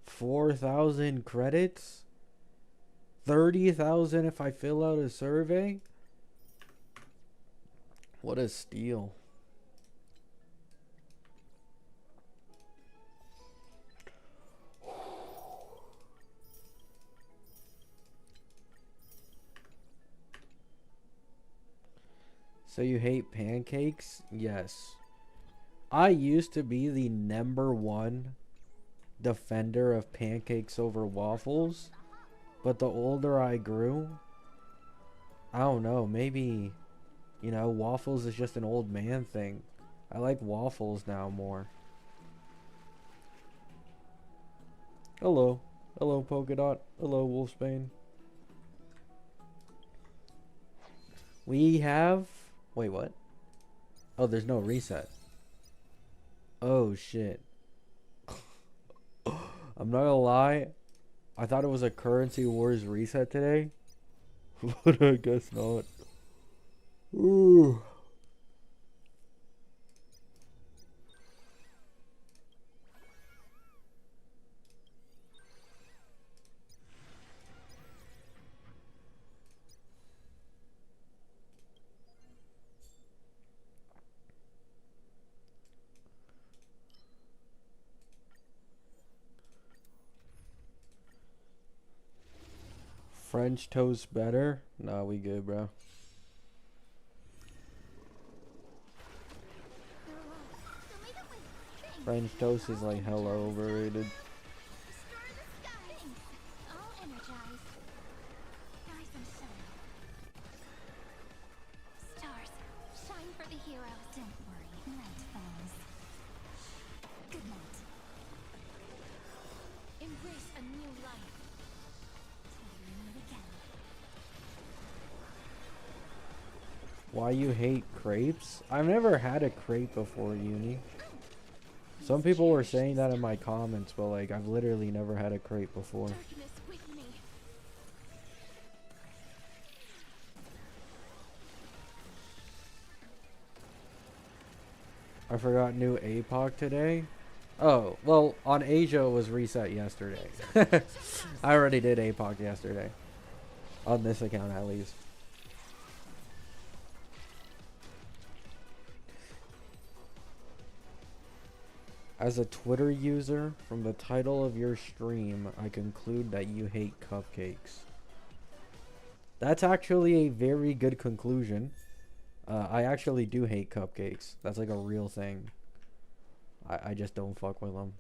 4,000 credits? 30,000 if I fill out a survey? What a steal. So you hate pancakes? Yes. I used to be the #1 defender of pancakes over waffles, but the older I grew, I don't know, maybe, you know, waffles is just an old man thing. I like waffles now more. Hello. Hello, Polka Dot. Hello, Wolfsbane. We have... Wait, what? Oh, there's no reset. Oh, shit. I'm not gonna lie. I thought it was a Currency Wars reset today. But I guess not. Ooh. French toast better? Nah, we good, bro. French toast is like hella overrated. Why you hate crepes? I've never had a crepe before, Uni. Some people were saying that in my comments, but like I've literally never had a crepe before. I forgot new APOC today. Oh, well, on Asia it was reset yesterday. I already did APOC yesterday. On this account at least. As a Twitter user, from the title of your stream, I conclude that you hate cupcakes. That's actually a very good conclusion. I actually do hate cupcakes. That's like a real thing. I just don't fuck with them.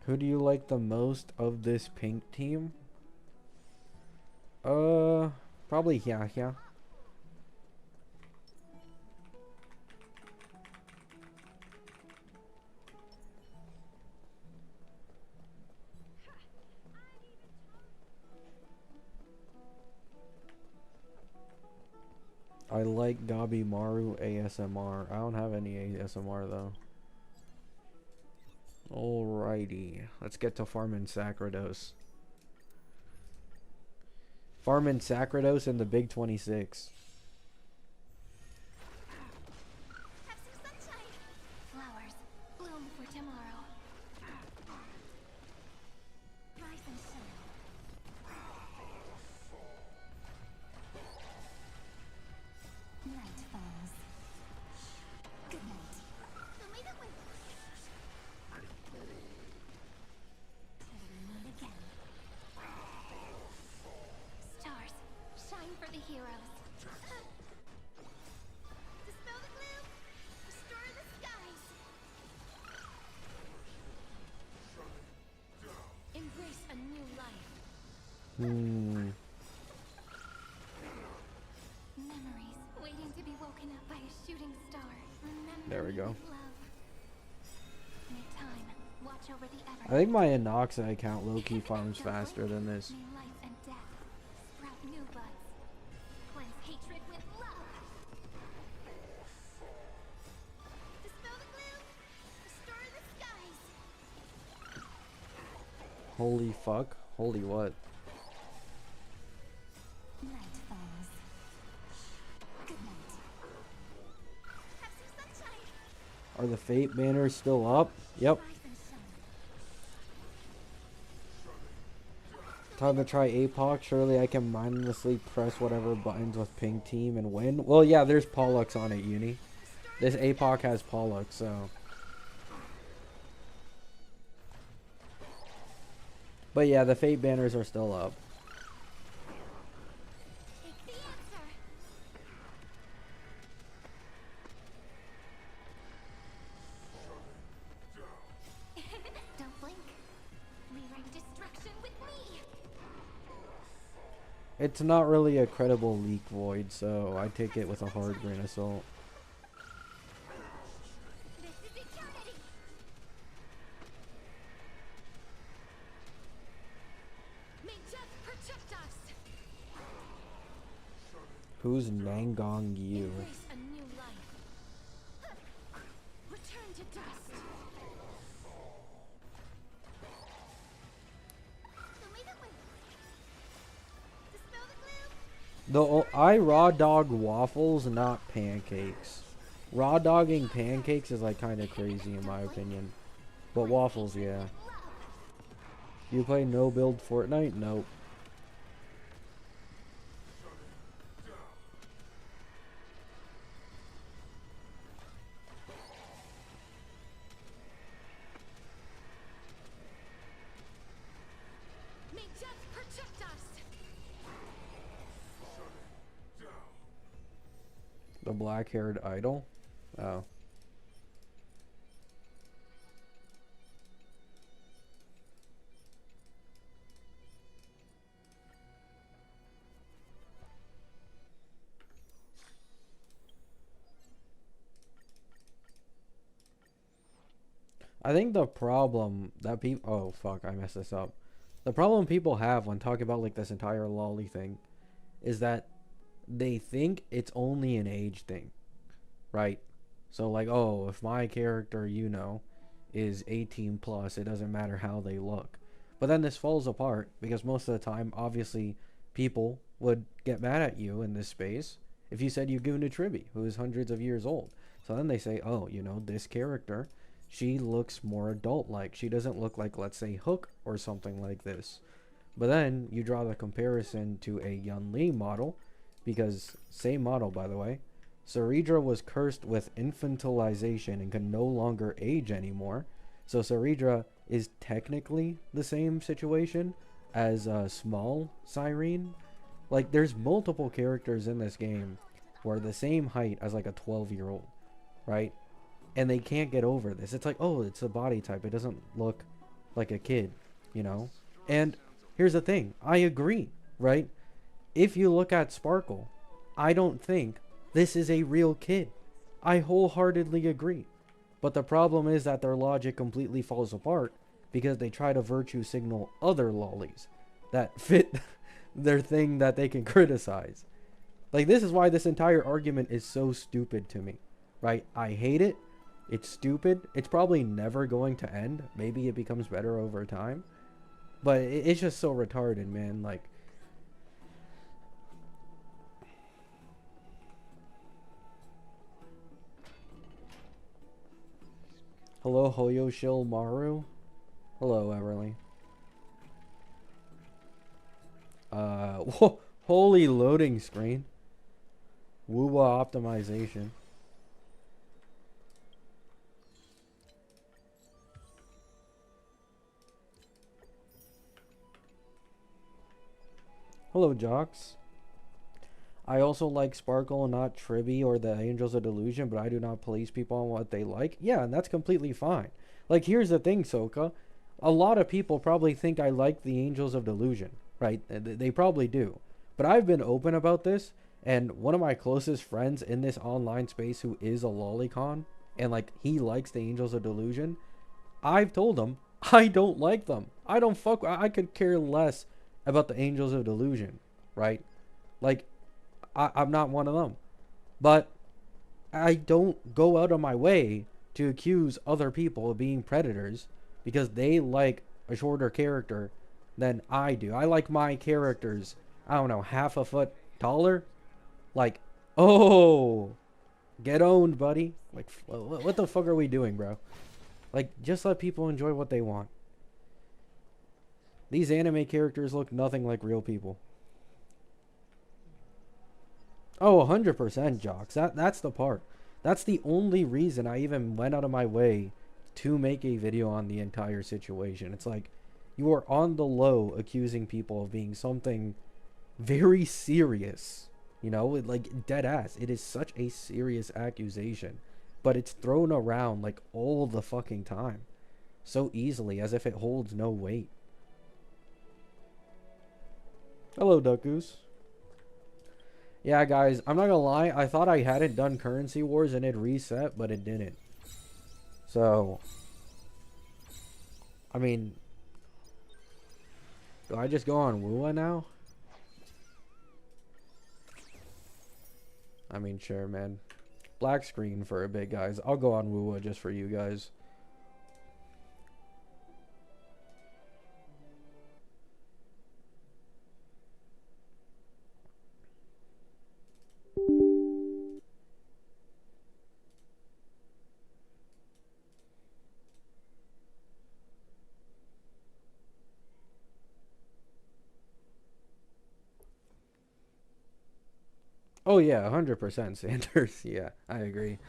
Who do you like the most of this pink team? Probably Yahya. I like Gabi Maru ASMR. I don't have any ASMR though. Alrighty. Let's get to farming Sacrados. Farming Sacrados in the Big 26. Have some sunshine. Flowers bloom for tomorrow. Rise and shine. Night falls. Good night. Show me the way. Till we meet again. Stars, shine for the heroes. Dispel the gloom. Restore the skies. Embrace a new life. Memories waiting to be woken up by a shooting star. Remember There we go. love. Make time. Watch over the ever. I think my Anoxa account low-key farms faster than this. May life and death sprout new buds. Cleanse hatred with love. Dispel the gloom. Restore the skies. Holy fuck. Holy what? Night falls. Good night. Have some sunshine. Are the fate banners still up? Yep. Rise and shine. Time to try APOC. Surely I can mindlessly press whatever buttons with ping team and win. Well, yeah, there's Pollux on it, Uni. This APOC has Pollux, so. But yeah, the fate banners are still up. Take the answer. Don't blink. Rewrite destruction with me. It's not really a credible leak void, so I take it with a hard grain of salt. This is eternity. May death protect us. Who's Nangong Yu? Embrace a new life. Return to dust. Show me the way. Dispel the gloom. I raw dog waffles, not pancakes. Raw dogging pancakes is like kind of crazy in my opinion. But waffles, yeah. You play no build Fortnite? Nope. May death protect us. The black-haired idol? Oh. I think the problem that people... Oh, fuck, I messed this up. The problem people have when talking about, like, this entire lolly thing is that they think it's only an age thing, right? So, like, oh, if my character, you know, is 18 plus, it doesn't matter how they look. But then this falls apart because most of the time, obviously, people would get mad at you in this space if you said you gooned a Tribby, who is hundreds of years old. So then they say, oh, you know, this character... she looks more adult-like. She doesn't look like, let's say, Hook or something like this. But then you draw the comparison to a Yun Li model, because same model, by the way. Saridra was cursed with infantilization and can no longer age anymore. So Saridra is technically the same situation as a small Cyrene. Like, there's multiple characters in this game who are the same height as like a 12-year-old, right? And they can't get over this. It's like, oh, it's a body type. It doesn't look like a kid, you know? And here's the thing. I agree, right? If you look at Sparkle, I don't think this is a real kid. I wholeheartedly agree. But the problem is that their logic completely falls apart because they try to virtue signal other lollies that fit their thing that they can criticize. Like, this is why this entire argument is so stupid to me, right? I hate it. It's stupid. It's probably never going to end. Maybe it becomes better over time. But it's just so retarded, man. Like... Hello, Hoyoshil Maru. Hello, Everly. Holy loading screen. Woowa optimization. Hello, Jocks. I also like Sparkle and not Tribby or the Angels of Delusion, but I do not police people on what they like. Yeah, and that's completely fine. Like, here's the thing, Soka. A lot of people probably think I like the Angels of Delusion, right? They probably do. But I've been open about this, and one of my closest friends in this online space who is a lolicon, and, like, he likes the Angels of Delusion, I've told him I don't like them. I could care less about the Angels of Delusion, right? Like, I'm not one of them. But I don't go out of my way to accuse other people of being predators because they like a shorter character than I do. I like my characters, I don't know, half a foot taller. Like, oh, get owned, buddy. Like, what the fuck are we doing, bro? Like, just let people enjoy what they want. These anime characters look nothing like real people. Oh, 100% jocks. That's the part. That's the only reason I even went out of my way to make a video on the entire situation. It's like you are on the low accusing people of being something very serious. You know, like dead ass. It is such a serious accusation, but it's thrown around like all the fucking time. So easily as if it holds no weight. Hello, Duck Goose. Yeah, guys, I'm not gonna lie. I thought I hadn't done Currency Wars and it reset, but it didn't. So, I mean, do I just go on Wua now? I mean, sure, man. Black screen for a bit, guys. I'll go on Wua just for you guys. Oh yeah, 100% Sanders. Yeah, I agree.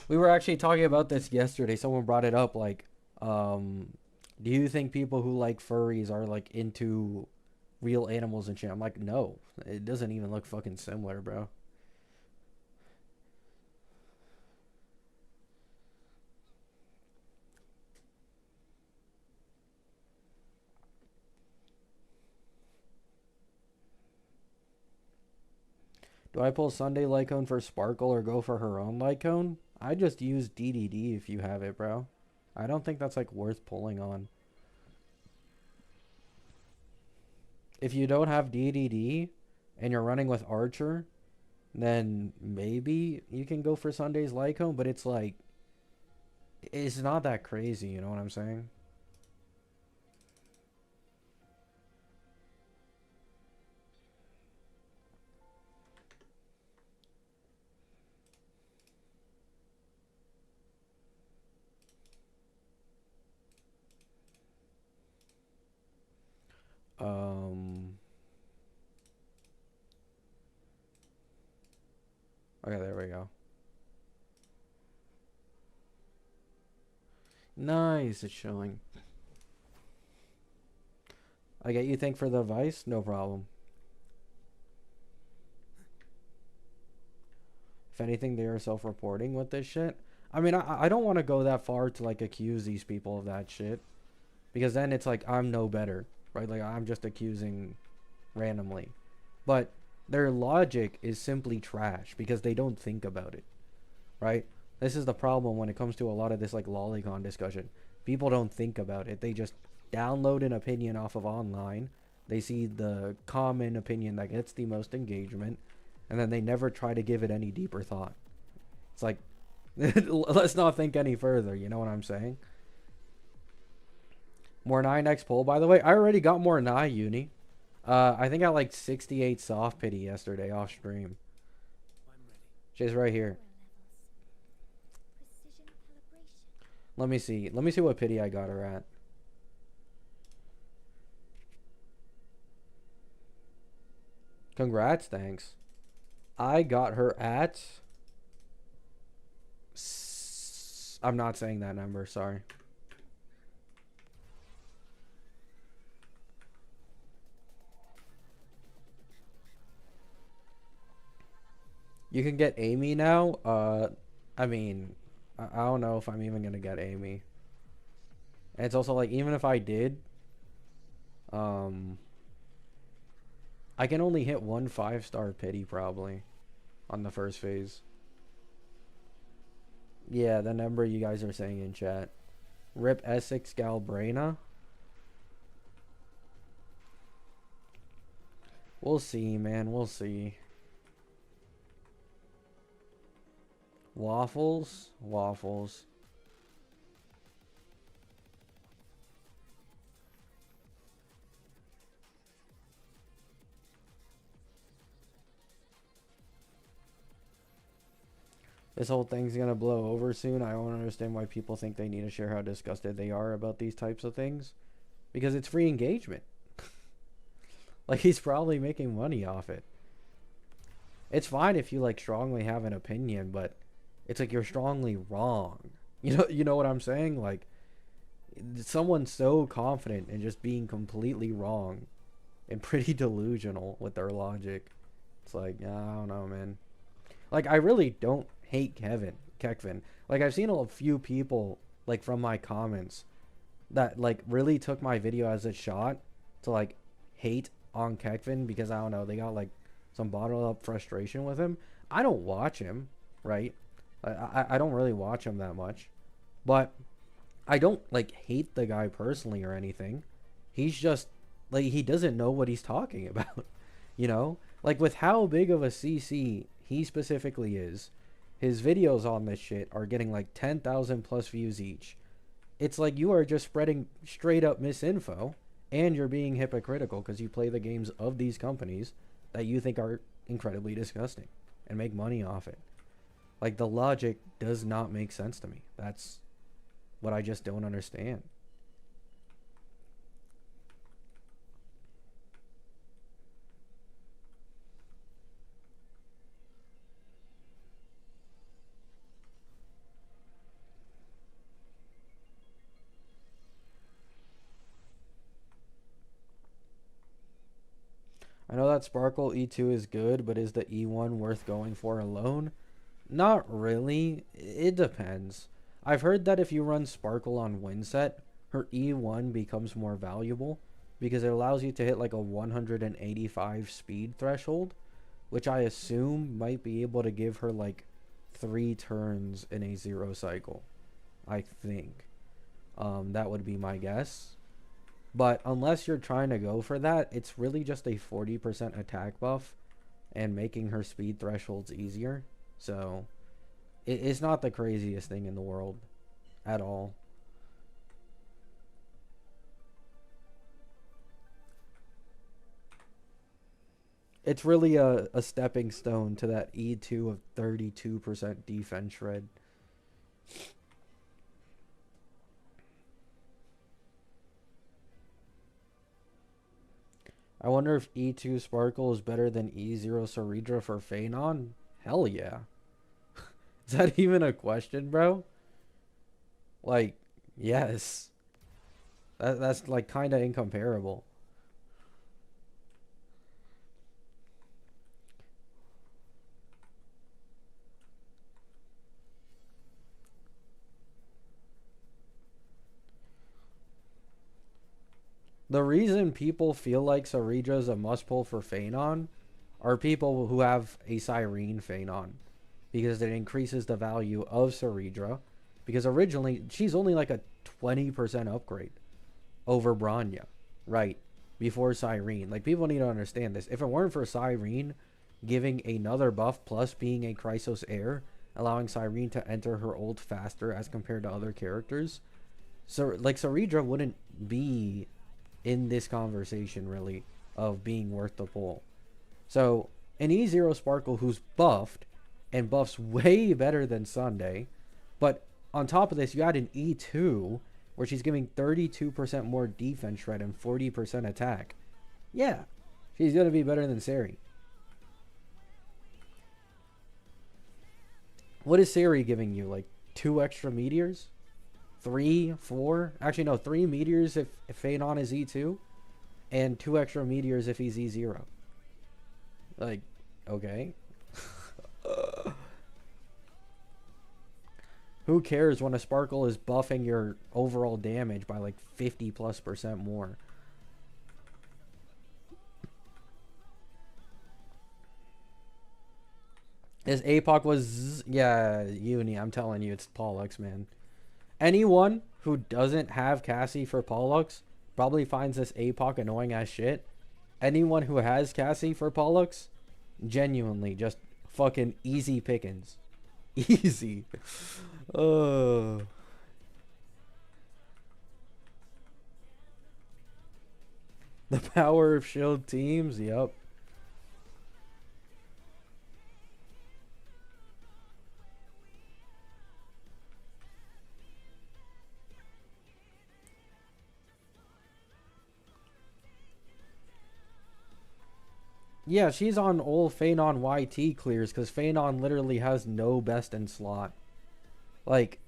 We were actually talking about this yesterday. Someone brought it up like do you think people who like furries are like into real animals and shit? I'm like, no. It doesn't even look fucking similar, bro. Do I pull Sunday Lycone for Sparkle or go for her own Lycone? I just use DDD if you have it, bro. I don't think that's like worth pulling on. If you don't have DDD and you're running with Archer, then maybe you can go for Sunday's Lycone, but it's like it's not that crazy, you know what I'm saying? Um okay, there we go. Nice, it's showing. I get you think for the Vice? No problem. If anything, they are self-reporting with this shit. I mean, I don't want to go that far to like accuse these people of that shit, because then it's like I'm no better, right? Like I'm just accusing randomly. But their logic is simply trash because they don't think about it, right? This is the problem when it comes to a lot of this like lolicon discussion. People don't think about it. They just download an opinion off of online. They see the common opinion that gets the most engagement, and then they never try to give it any deeper thought. It's like, let's not think any further. You know what I'm saying? More 9x poll, by the way. I already got more Nye uni. I think I like 68 soft pity yesterday off stream. She's right here. Let me see. Let me see what pity I got her at. Congrats, thanks. I got her at... I'm not saying that number, sorry. You can get Amy now. I mean, I don't know if I'm even gonna get Amy. And it's also like, even if I did, I can only hit one 5-star pity probably on the first phase. Yeah, the number you guys are saying in chat. Rip Essex Galbraina. We'll see, man. We'll see. Waffles? Waffles. This whole thing's gonna blow over soon. I don't understand why people think they need to share how disgusted they are about these types of things. Because it's free engagement. Like, he's probably making money off it. It's fine if you like strongly have an opinion, but it's like you're strongly wrong. You know what I'm saying? Like, someone's so confident in just being completely wrong and pretty delusional with their logic. It's like, I don't know, man. Like, I really don't hate Kevin. Like, I've seen a few people, like, from my comments that, like, really took my video as a shot to, like, hate on Kevin because, I don't know, they got, like, some bottled up frustration with him. I don't watch him, right? I don't really watch him that much. But I don't, like, hate the guy personally or anything. He's just, like, he doesn't know what he's talking about, you know? Like, with how big of a CC he specifically is, his videos on this shit are getting like 10,000 plus views each. It's like you are just spreading straight up misinfo, and you're being hypocritical because you play the games of these companies that you think are incredibly disgusting and make money off it. Like, the logic does not make sense to me. That's what I just don't understand. I know that Sparkle E2 is good, but is the E1 worth going for alone? Not really. It depends. I've heard that if you run Sparkle on Winset, her E1 becomes more valuable because it allows you to hit like a 185 speed threshold, which I assume might be able to give her like 3 turns in a 0 cycle. I think. That would be my guess. But unless you're trying to go for that, it's really just a 40% attack buff and making her speed thresholds easier. So it's not the craziest thing in the world at all. It's really a stepping stone to that E2 of 32% defense shred. I wonder if E2 Sparkle is better than E0 Ceridra for Phanon? Hell yeah. Is that even a question, bro? Like, yes. That's like kind of incomparable. The reason people feel like Ceridra is a must pull for Phanon are people who have a Cyrene Phanon, because it increases the value of Ceridra. Because originally, she's only like a 20% upgrade over Bronya, right? Before Cyrene. Like, people need to understand this. If it weren't for Cyrene giving another buff plus being a Chrysos heir, allowing Cyrene to enter her ult faster as compared to other characters, so like Ceridra wouldn't be in this conversation really of being worth the pull. So an E0 Sparkle who's buffed and buffs way better than Sunday, but on top of this you add an E2 where she's giving 32% more defense shred and 40% attack. Yeah, she's gonna be better than Sari. What is Sari giving you? Like 2 extra meteors? 3, 4? Actually, no, 3 meteors if Phanon is E2, and 2 extra meteors if he's E0. Like, okay. Who cares when a Sparkle is buffing your overall damage by like 50+% more? This APOC was, yeah, Uni, I'm telling you, it's Pollux, man. Anyone who doesn't have Cassie for Pollux probably finds this APOC annoying as shit. Anyone who has Cassie for Pollux, genuinely just fucking easy pickings. Easy. Oh. The power of shield teams, yep. Yeah, she's on old Phanon YT clears because Phanon literally has no best in slot. Like,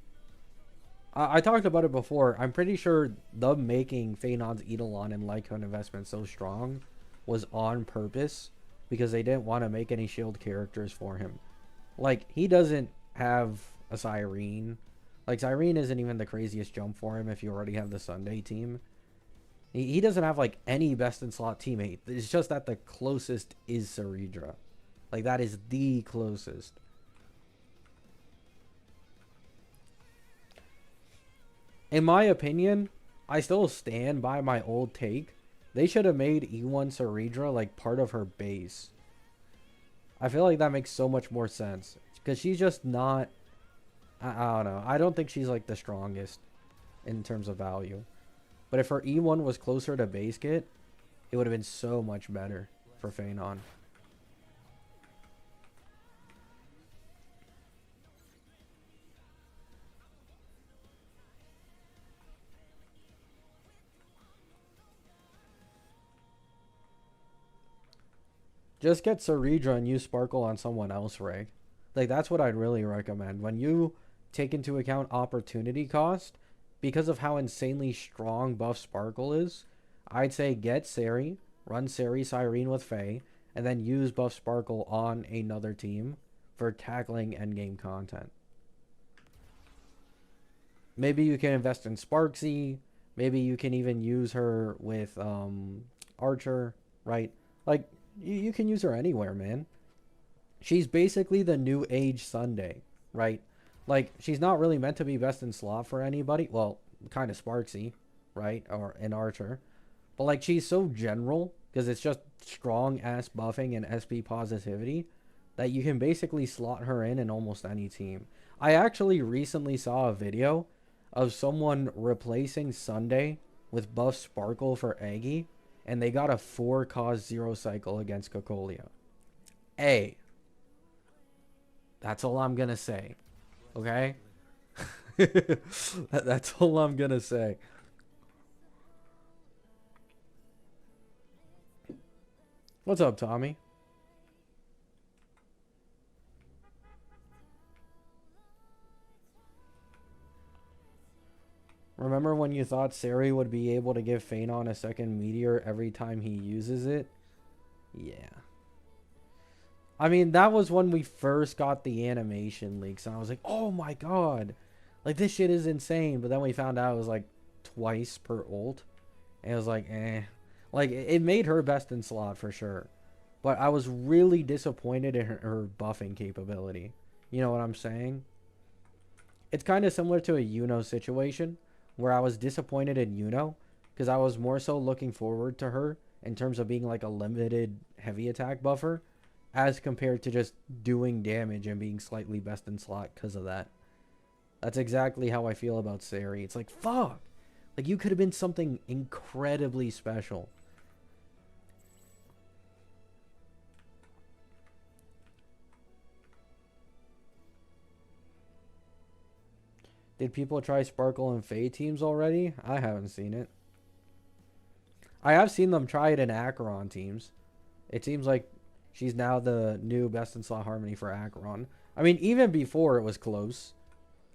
I talked about it before. I'm pretty sure them making Phanon's Eidolon and Lycone investment so strong was on purpose because they didn't want to make any shield characters for him. Like, he doesn't have a Cyrene. Like, Cyrene isn't even the craziest jump for him if you already have the Sunday team. He doesn't have, like, any best in slot teammate. It's just that the closest is Saridra. Like, that is the closest. In my opinion, I still stand by my old take. They should have made E1 Saridra, like, part of her base. I feel like that makes so much more sense. Because she's just not... I don't know. I don't think she's, like, the strongest in terms of value. But if her E1 was closer to base kit, it would have been so much better for Phanon. Just get Saridra and use Sparkle on someone else, Ray. Like, that's what I'd really recommend. When you take into account opportunity cost, because of how insanely strong buff Sparkle is, I'd say get Sari, run Sari Cyrene with Faye, and then use buff Sparkle on another team for tackling endgame content. Maybe you can invest in Sparksy. Maybe you can even use her with Archer, right? Like, you can use her anywhere, man. She's basically the new age Sunday, right? Like, she's not really meant to be best in slot for anybody. Well, kind of Sparksy, right? Or an Archer. But, like, she's so general because it's just strong ass buffing and SP positivity that you can basically slot her in almost any team. I actually recently saw a video of someone replacing Sunday with buff Sparkle for Aggie, and they got a 4 cause 0 cycle against Cocolia. That's all I'm gonna say. Okay? That's all I'm gonna say. What's up, Tommy? Remember when you thought Sari would be able to give Phanon a second meteor every time he uses it? Yeah. I mean, that was when we first got the animation leaks, and I was like, oh my god. Like, this shit is insane. But then we found out it was like twice per ult. And it was like, eh. Like, it made her best in slot for sure. But I was really disappointed in her buffing capability. You know what I'm saying? It's kind of similar to a Yuno situation where I was disappointed in Yuno because I was more so looking forward to her in terms of being like a limited heavy attack buffer as compared to just doing damage and being slightly best in slot because of that. That's exactly how I feel about Sari. It's like, fuck. Like, you could have been something incredibly special. Did people try Sparkle and Faye teams already? I haven't seen it. I have seen them try it in Acheron teams. It seems like she's now the new best in slot Harmony for Acheron. I mean, even before it was close.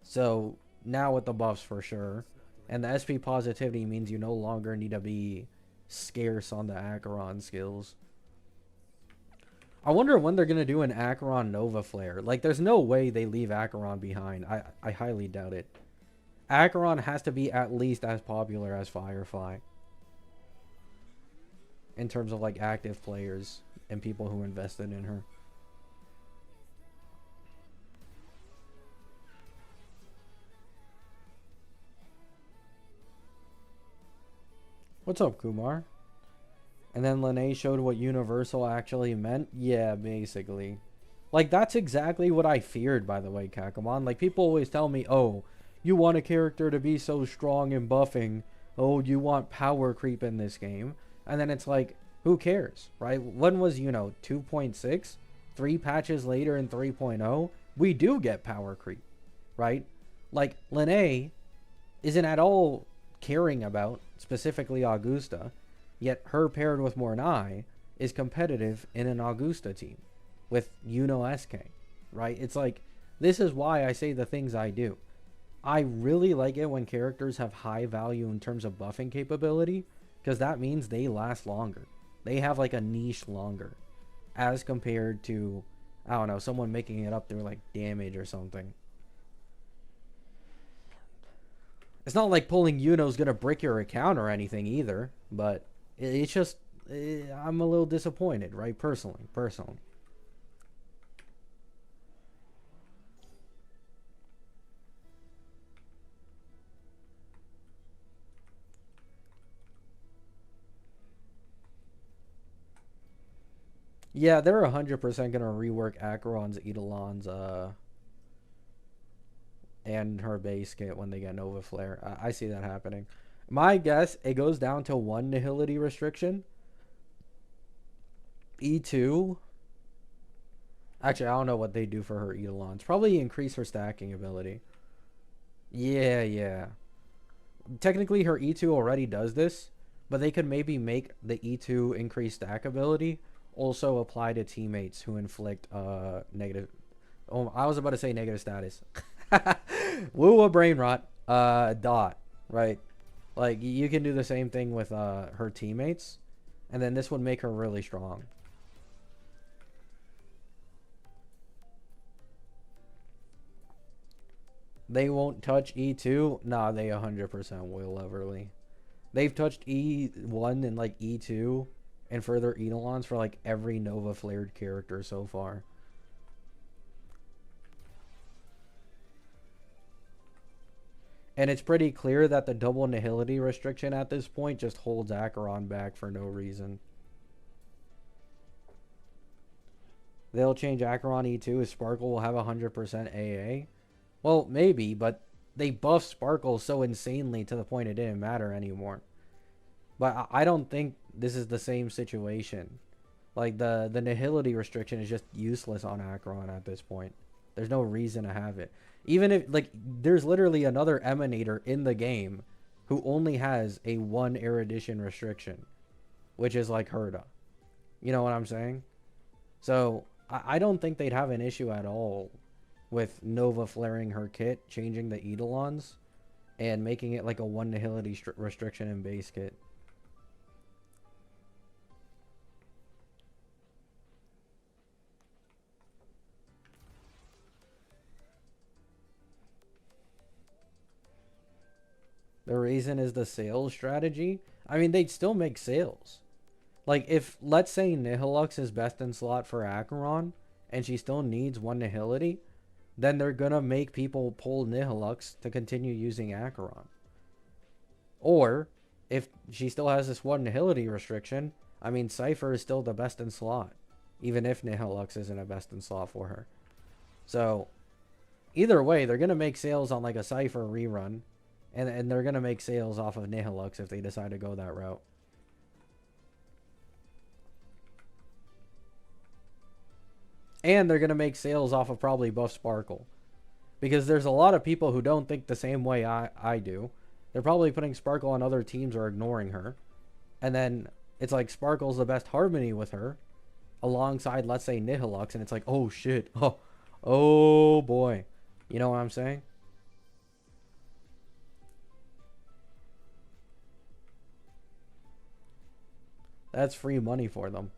So, now with the buffs for sure. And the SP positivity means you no longer need to be scarce on the Acheron skills. I wonder when they're going to do an Acheron Nova Flare. Like, there's no way they leave Acheron behind. I highly doubt it. Acheron has to be at least as popular as Firefly. In terms of, like, active players and people who invested in her. What's up, Kumar? And then Lene showed what universal actually meant? Yeah, basically. Like, that's exactly what I feared, by the way, Kakamon. Like, people always tell me, oh, you want a character to be so strong in buffing. Oh, you want power creep in this game. And then it's like, who cares, right? When was, 2.6? 3 patches later in 3.0, we do get power creep, right? Like, Lene isn't at all caring about, specifically Augusta. Yet her paired with Mornai is competitive in an Augusta team with SK, right? It's like, this is why I say the things I do. I really like it when characters have high value in terms of buffing capability, because that means they last longer. They have like a niche longer as compared to, I don't know, someone making it up through like damage or something. It's not like pulling Yuno's gonna break your account or anything either, but it's just, I'm a little disappointed, right? Personally. Yeah, they're 100% gonna rework Acheron's, Eidolon's, and her base kit when they get Nova Flare. I see that happening. My guess, it goes down to one Nihility restriction. E2. Actually, I don't know what they do for her Eidolons. Probably increase her stacking ability. Yeah. Technically, her E2 already does this, but they could maybe make the E2 increased stack ability also apply to teammates who inflict negative. Oh, I was about to say negative status. Woo, a brain rot. Dot. Right. Like, you can do the same thing with her teammates, and then this would make her really strong. They won't touch E2? Nah, they 100% will, Everly. They've touched E1 and like E2 and further Eidolons for like every Nova flared character so far. And it's pretty clear that the double Nihility restriction at this point just holds Acheron back for no reason. They'll change Acheron E2 if Sparkle will have 100% AA. Well, maybe, but they buffed Sparkle so insanely to the point it didn't matter anymore. But I don't think this is the same situation. Like, the Nihility restriction is just useless on Acheron at this point. There's no reason to have it. Even if, like, there's literally another Emanator in the game who only has a 1 erudition restriction, which is like Herda. You know what I'm saying? So, I don't think they'd have an issue at all with Nova flaring her kit, changing the Eidolons, and making it like a 1 Nihility restriction in base kit. The reason is the sales strategy. I mean, they'd still make sales. Like, if, let's say, Nihilux is best in slot for Acheron, and she still needs 1 Nihility, then they're gonna make people pull Nihilux to continue using Acheron. Or, if she still has this 1 Nihility restriction, I mean, Cypher is still the best in slot, even if Nihilux isn't a best in slot for her. So, either way, they're gonna make sales on, like, a Cypher rerun, and they're gonna make sales off of Nihilux if they decide to go that route. And they're going to make sales off of probably buff Sparkle. Because there's a lot of people who don't think the same way I do. They're probably putting Sparkle on other teams or ignoring her. And then it's like Sparkle's the best harmony with her. Alongside, let's say, Nihilux. And it's like, oh shit. Oh boy. You know what I'm saying? That's free money for them.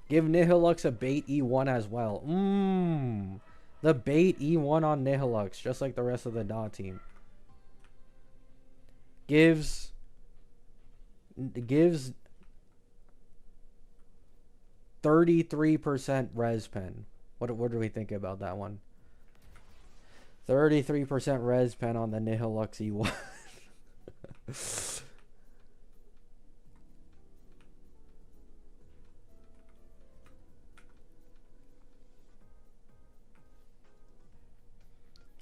Give Nihilux a bait E1 as well. The bait E1 on Nihilux, just like the rest of the Dot team. Gives 33% res pen. What do we think about that one? 33% res pen on the Nihilux E1.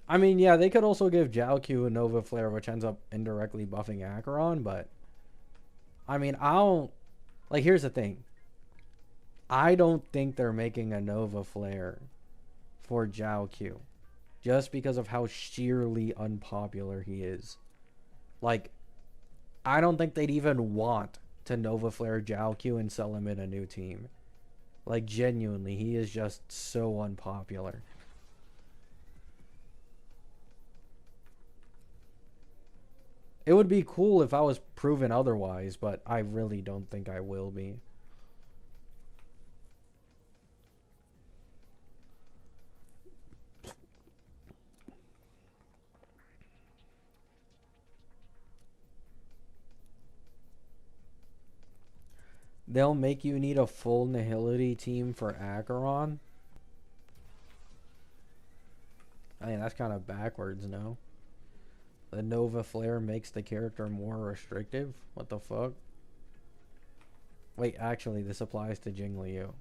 I mean, yeah, they could also give Jiaoqiu a Nova Flare, which ends up indirectly buffing Acheron, but I mean, I don't, like, here's the thing. I don't think they're making a Nova Flare for Jiaoqiu just because of how sheerly unpopular he is. Like, I don't think they'd even want to Nova Flare Jiaoqiu and sell him in a new team. Like, genuinely, he is just so unpopular. It would be cool if I was proven otherwise, but I really don't think I will be. They'll make you need a full Nihility team for Acheron? I mean, that's kind of backwards, no? The Nova Flare makes the character more restrictive? What the fuck? Wait, actually, this applies to Jingliu.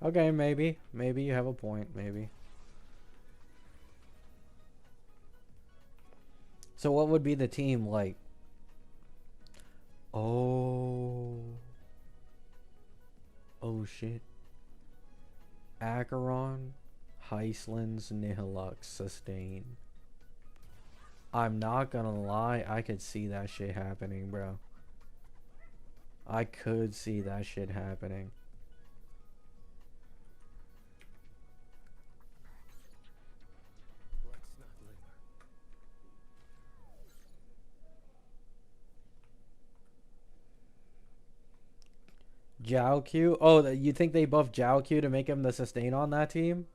Okay, maybe. Maybe you have a point, maybe. So what would be the team like? Oh. Oh shit. Acheron, Heislands, Nihilux, Sustain. I'm not gonna lie, I could see that shit happening, bro. I could see that shit happening. Jiaoqiu? Oh, you think they buffed Jiaoqiu to make him the sustain on that team?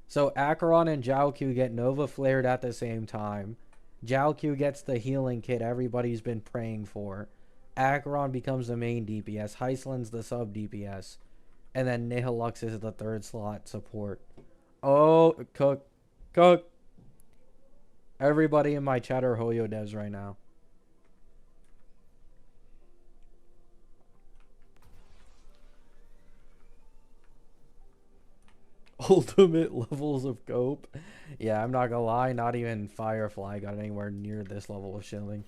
So Acheron and Jiaoqiu get Nova Flared at the same time. Jiaoqiu gets the healing kit everybody's been praying for. Acheron becomes the main DPS. Heisland's the sub DPS. And then Nihilux is the third slot support. Oh, cook. Cook. Everybody in my chat are Hoyo devs right now. Ultimate levels of cope. Yeah, I'm not gonna lie, not even Firefly got anywhere near this level of shilling.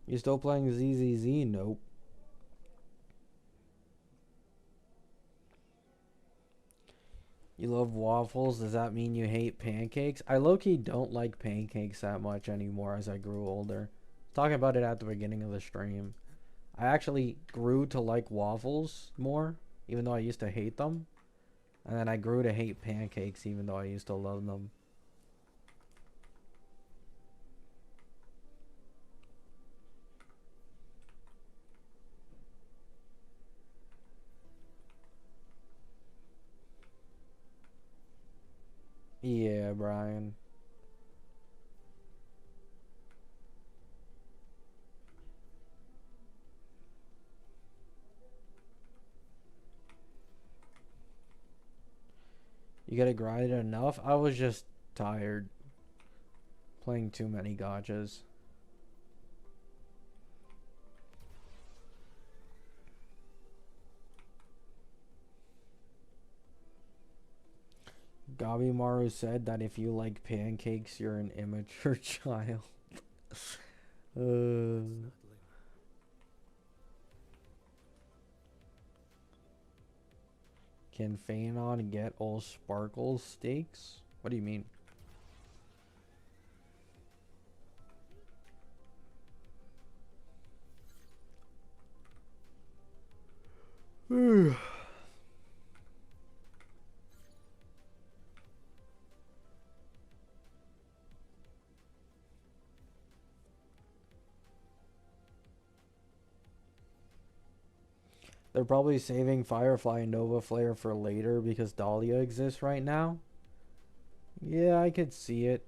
You still playing ZZZ? Nope. You love waffles? Does that mean you hate pancakes? I low-key don't like pancakes that much anymore as I grew older. Talking about it at the beginning of the stream. I actually grew to like waffles more, even though I used to hate them. And then I grew to hate pancakes, even though I used to love them. Yeah, Brian. You gotta grind it enough? I was just tired. Playing too many gachas. Gabimaru said that if you like pancakes, you're an immature child. uh, can Phanon get all sparkle steaks? What do you mean? They're probably saving Firefly and Nova Flare for later because Dahlia exists right now. Yeah, I could see it.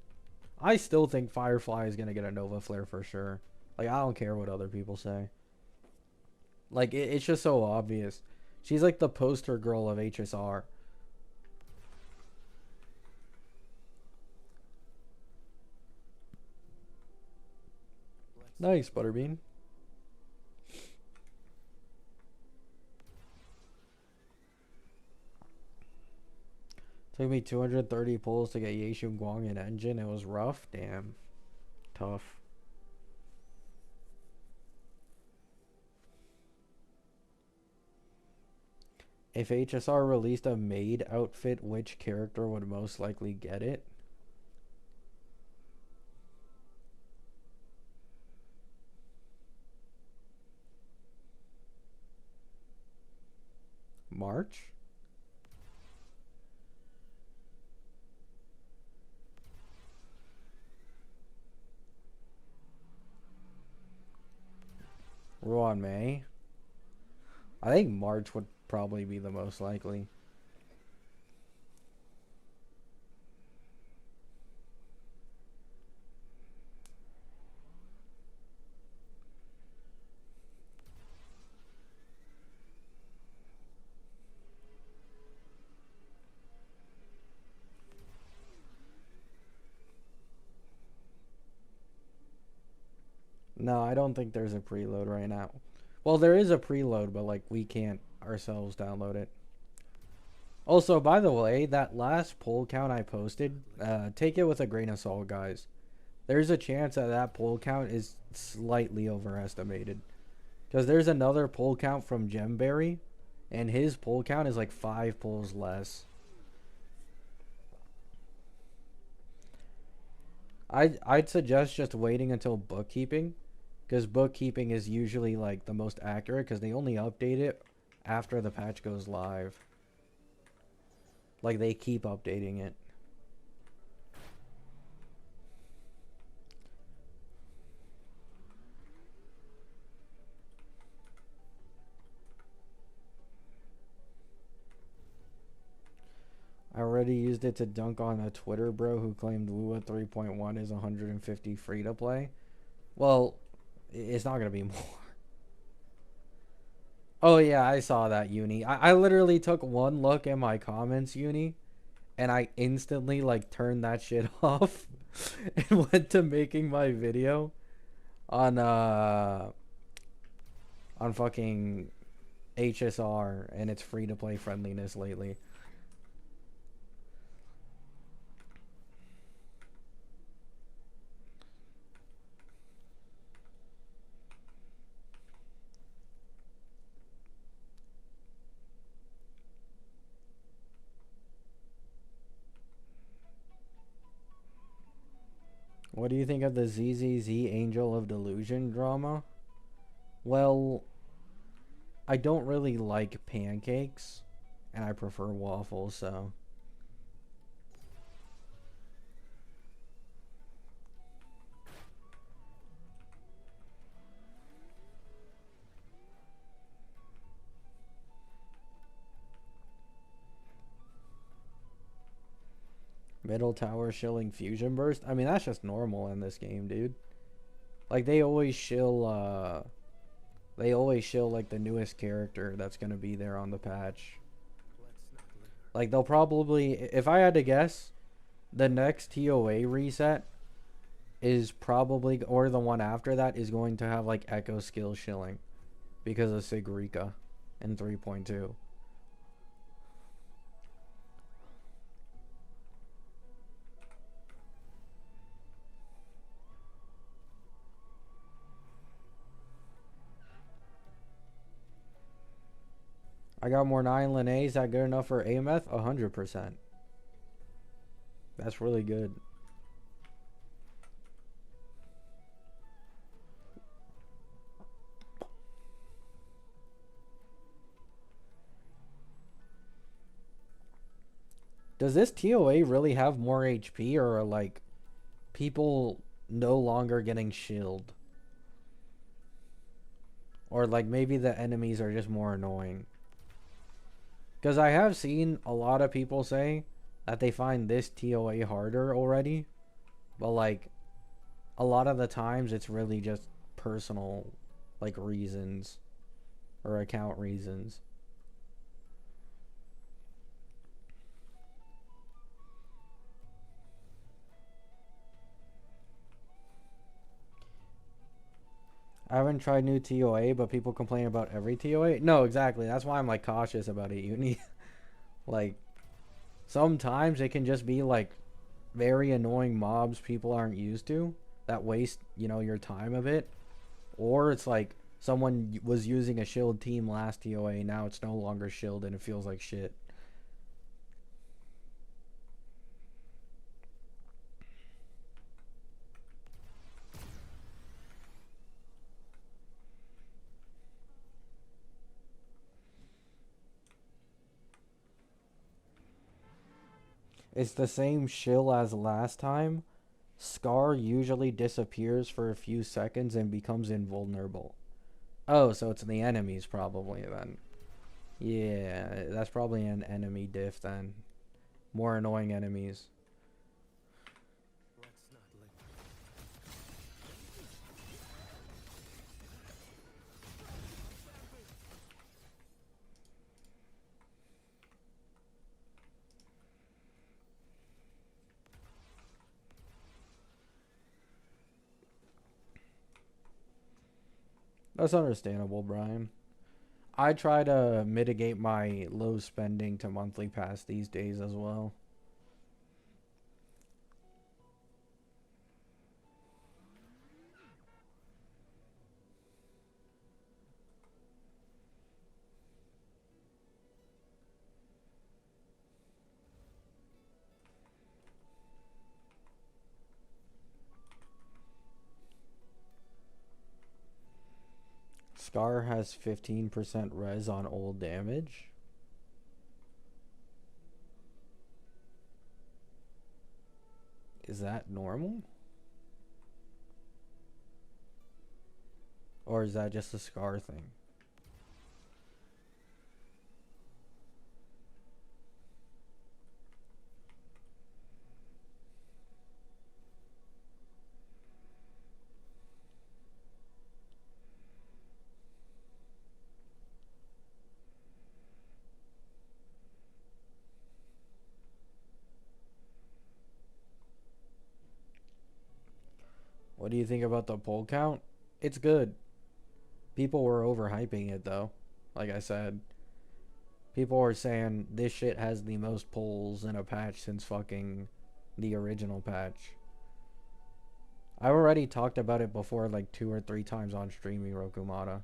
I still think Firefly is gonna get a Nova Flare for sure. Like, I don't care what other people say. Like, it's just so obvious. She's like the poster girl of HSR. Nice, Butterbean. Took me 230 pulls to get Yeishu Guang and engine. It was rough. Damn. Tough. If HSR released a maid outfit, which character would most likely get it? March? Ruan May? I think March would probably be the most likely. No, I don't think there's a preload right now. Well, there is a preload, but like we can't ourselves download it. Also, by the way, that last poll count I posted, take it with a grain of salt, guys. There's a chance that that poll count is slightly overestimated. Because there's another poll count from Gemberry, and his poll count is like 5 polls less. I'd suggest just waiting until bookkeeping, because bookkeeping is usually like the most accurate, because they only update it after the patch goes live. Like they keep updating it. I already used it to dunk on a Twitter bro who claimed Lua 3.1 is 150 free to play. Well, it's not gonna be more. Oh yeah, I saw that, Uni. I literally took one look at my comments, Uni, and I instantly like turned that shit off and went to making my video on fucking HSR and its free to play friendliness lately. What do you think of the ZZZ Angel of Delusion drama? Well, I don't really like pancakes, and I prefer waffles, so. Middle tower shilling fusion burst? I mean, that's just normal in this game, dude. Like, they always shill like the newest character that's gonna be there on the patch. Like, they'll probably, if I had to guess, the next TOA reset is probably, or the one after that, is going to have like echo skill shilling because of Sigrika in 3.2. I got more 9 Linnaeus. Is that good enough for Ameth? 100%. That's really good. Does this TOA really have more HP, or are like people no longer getting shielded? Or like maybe the enemies are just more annoying? Because I have seen a lot of people say that they find this TOA harder already. But like a lot of the times it's really just personal like reasons or account reasons. I haven't tried new TOA, but people complain about every TOA. No, exactly. That's why I'm like cautious about it. You need like sometimes it can just be like very annoying mobs people aren't used to that waste, you know, your time a bit. Or it's like Someone was using a shield team last TOA, now it's no longer shield and it feels like shit. It's the same shill as last time. Scar usually disappears for a few seconds and becomes invulnerable. Oh, so it's the enemies probably then. Yeah, that's probably an enemy diff then. More annoying enemies. That's understandable, Brian. I try to mitigate my low spending to monthly pass these days as well. Scar has 15% res on old damage. Is that normal? Or is that just a Scar thing? What do you think about the poll count? It's good. People were overhyping it though. Like I said, people were saying this shit has the most polls in a patch since fucking the original patch. I've already talked about it before like 2 or 3 times on streaming Rokumata.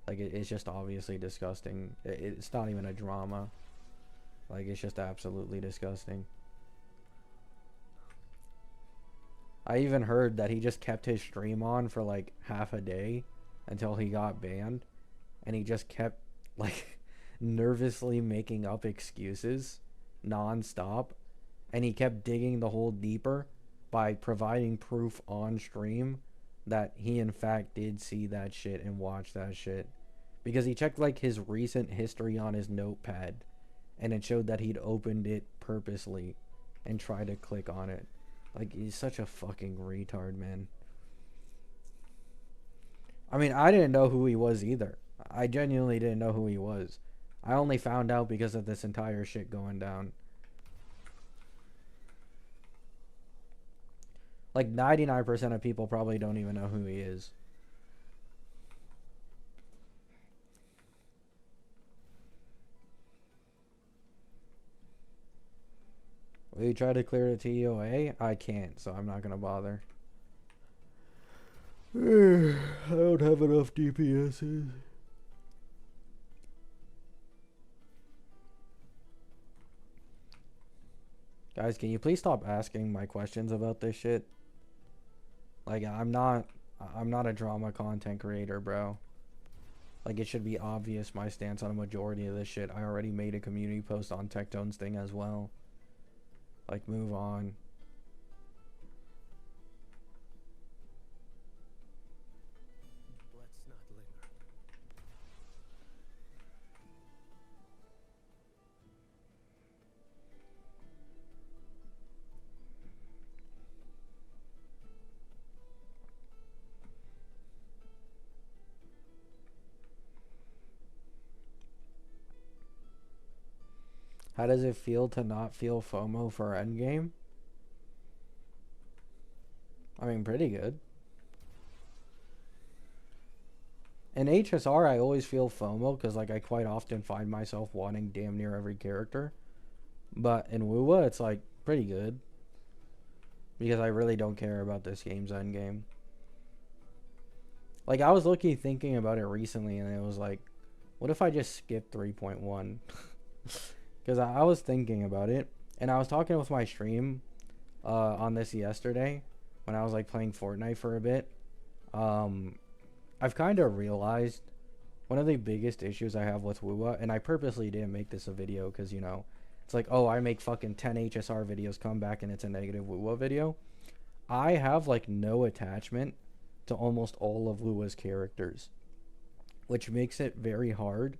Like it's just obviously disgusting. It's not even a drama. Like it's just absolutely disgusting. I even heard that he just kept his stream on for like half a day until he got banned, and he just kept like nervously making up excuses non-stop, and he kept digging the hole deeper by providing proof on stream that he in fact did see that shit and watch that shit, because he checked like his recent history on his notepad and it showed that he'd opened it purposely and tried to click on it. Like, he's such a fucking retard, man. I mean, I didn't know who he was either. I genuinely didn't know who he was. I only found out because of this entire shit going down. Like, 99% of people probably don't even know who he is. Will you try to clear the TOA? I can't, so I'm not gonna bother. I don't have enough DPSs. Guys, can you please stop asking my questions about this shit? Like, I'm not a drama content creator, bro. Like, it should be obvious my stance on a majority of this shit. I already made a community post on Tectone's thing as well. Like, move on. Let's not linger. How does it feel to not feel FOMO for Endgame? I mean, pretty good. In HSR, I always feel FOMO because, like, I quite often find myself wanting damn near every character. But in WUWA, it's, like, pretty good. Because I really don't care about this game's endgame. Like, I was looking thinking about it recently, and it was like, what if I just skip 3.1? Because I was thinking about it, and I was talking with my stream on this yesterday when I was like playing Fortnite for a bit. Um, I've kind of realized one of the biggest issues I have with WUWA, and I purposely didn't make this a video because, you know, it's like, oh, I make fucking 10 HSR videos, come back and it's a negative WUWA video. I have like no attachment to almost all of WUWA's characters, which makes it very hard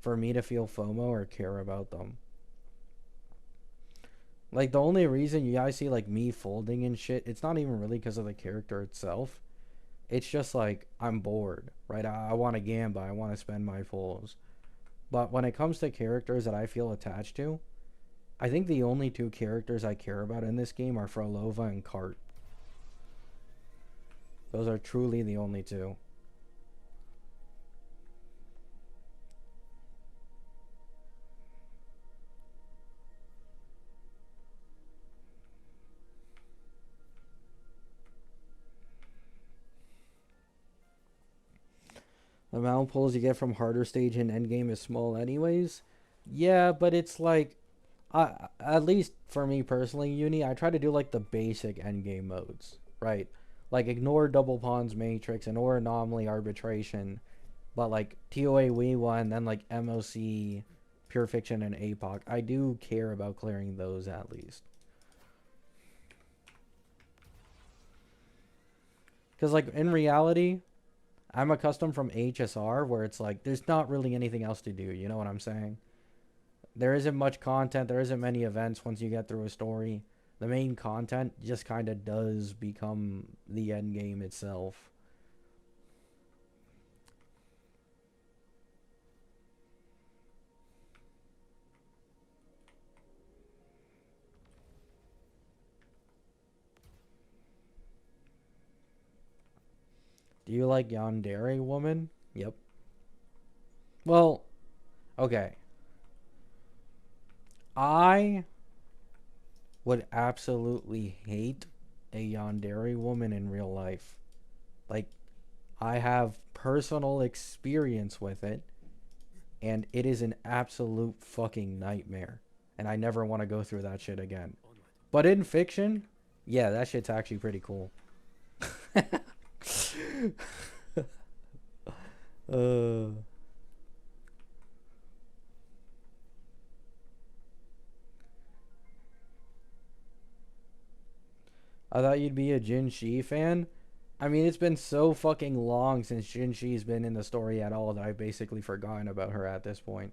for me to feel FOMO or care about them. Like, the only reason you guys see like me folding and shit, it's not even really because of the character itself. It's just like I'm bored, right? I want to gamble, I want to spend my fulls. But when it comes to characters that I feel attached to, I think the only two characters I care about in this game are Frolova and Cart. Those are truly the only two. The amount of pulls you get from harder stage and endgame is small anyways. Yeah, but it's like, at least for me personally, Uni, I try to do like the basic endgame modes, right? Like ignore double pawns matrix, ignore anomaly arbitration, but like TOA Wii1, then like MOC, Pure Fiction, and APOC. I do care about clearing those at least. Because like in reality, I'm accustomed from HSR where it's like there's not really anything else to do. You know what I'm saying? There isn't much content. There isn't many events once you get through a story. The main content just kind of does become the end game itself. Do you like Yandere Woman? Yep. Well, okay. I would absolutely hate a Yandere Woman in real life. Like, I have personal experience with it, and it is an absolute fucking nightmare. And I never want to go through that shit again. But in fiction, yeah, that shit's actually pretty cool. uh, I thought you'd be a Jin Shi fan. I mean, it's been so fucking long since Jin Shi's been in the story at all that I've basically forgotten about her at this point.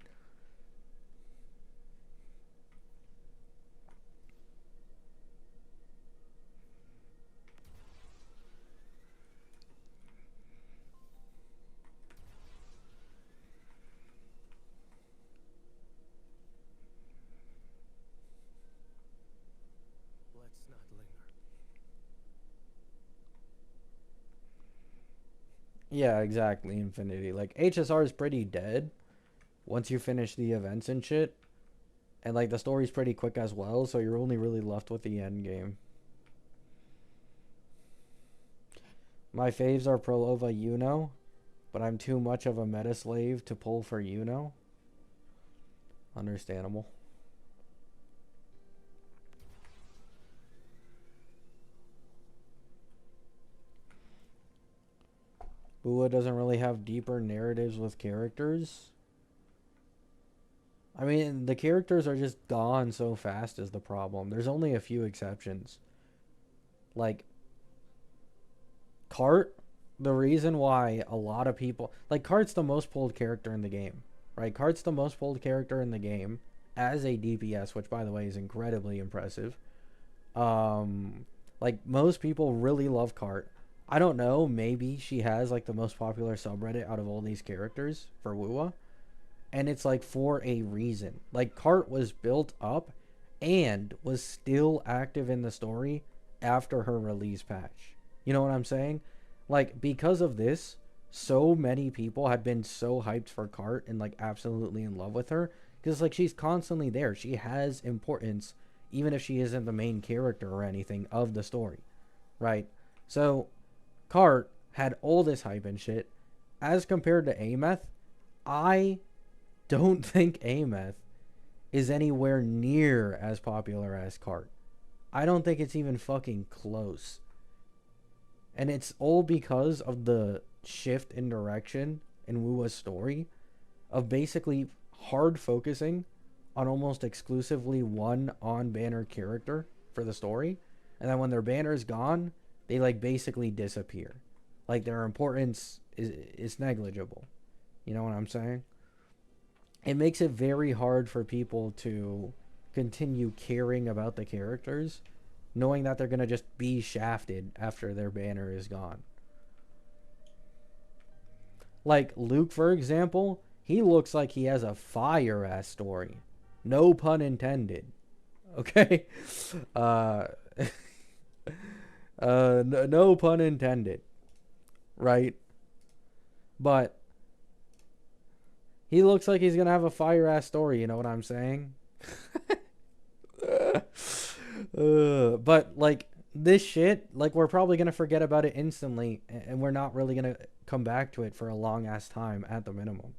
Let's not linger. Yeah, exactly, Infinity. Like, HSR is pretty dead once you finish the events and shit. And, like, the story's pretty quick as well, so you're only really left with the end game. My faves are Prolova Yuno, but I'm too much of a meta slave to pull for Yuno. Understandable. Bua doesn't really have deeper narratives with characters. I mean, the characters are just gone so fast is the problem. There's only a few exceptions. Like, Cart, the reason why a lot of people... Like, Cart's the most pulled character in the game, right? Cart's the most pulled character in the game as a DPS, which, by the way, is incredibly impressive. Like, most people really love Cart. I don't know, maybe she has, like, the most popular subreddit out of all these characters for WUWA. And it's like for a reason. Like, Cart was built up and was still active in the story after her release patch. You know what I'm saying? Like, because of this, so many people had been so hyped for Cart and like absolutely in love with her because like she's constantly there. She has importance even if she isn't the main character or anything of the story, right? So Cart had all this hype and shit. As compared to Ameth, I don't think Ameth is anywhere near as popular as Cart. I don't think it's even fucking close. And it's all because of the shift in direction in Wua's story of basically hard focusing on almost exclusively one on-banner character for the story. And then when their banner is gone, they like basically disappear. Like their importance is negligible. You know what I'm saying? It makes it very hard for people to continue caring about the characters, knowing that they're going to just be shafted after their banner is gone. Like Luke, for example, he looks like he has a fire-ass story. No pun intended. Okay? No pun intended. Right? But he looks like he's going to have a fire-ass story, you know what I'm saying? But, like, this shit, like, we're probably going to forget about it instantly, and we're not really going to come back to it for a long-ass time at the minimum.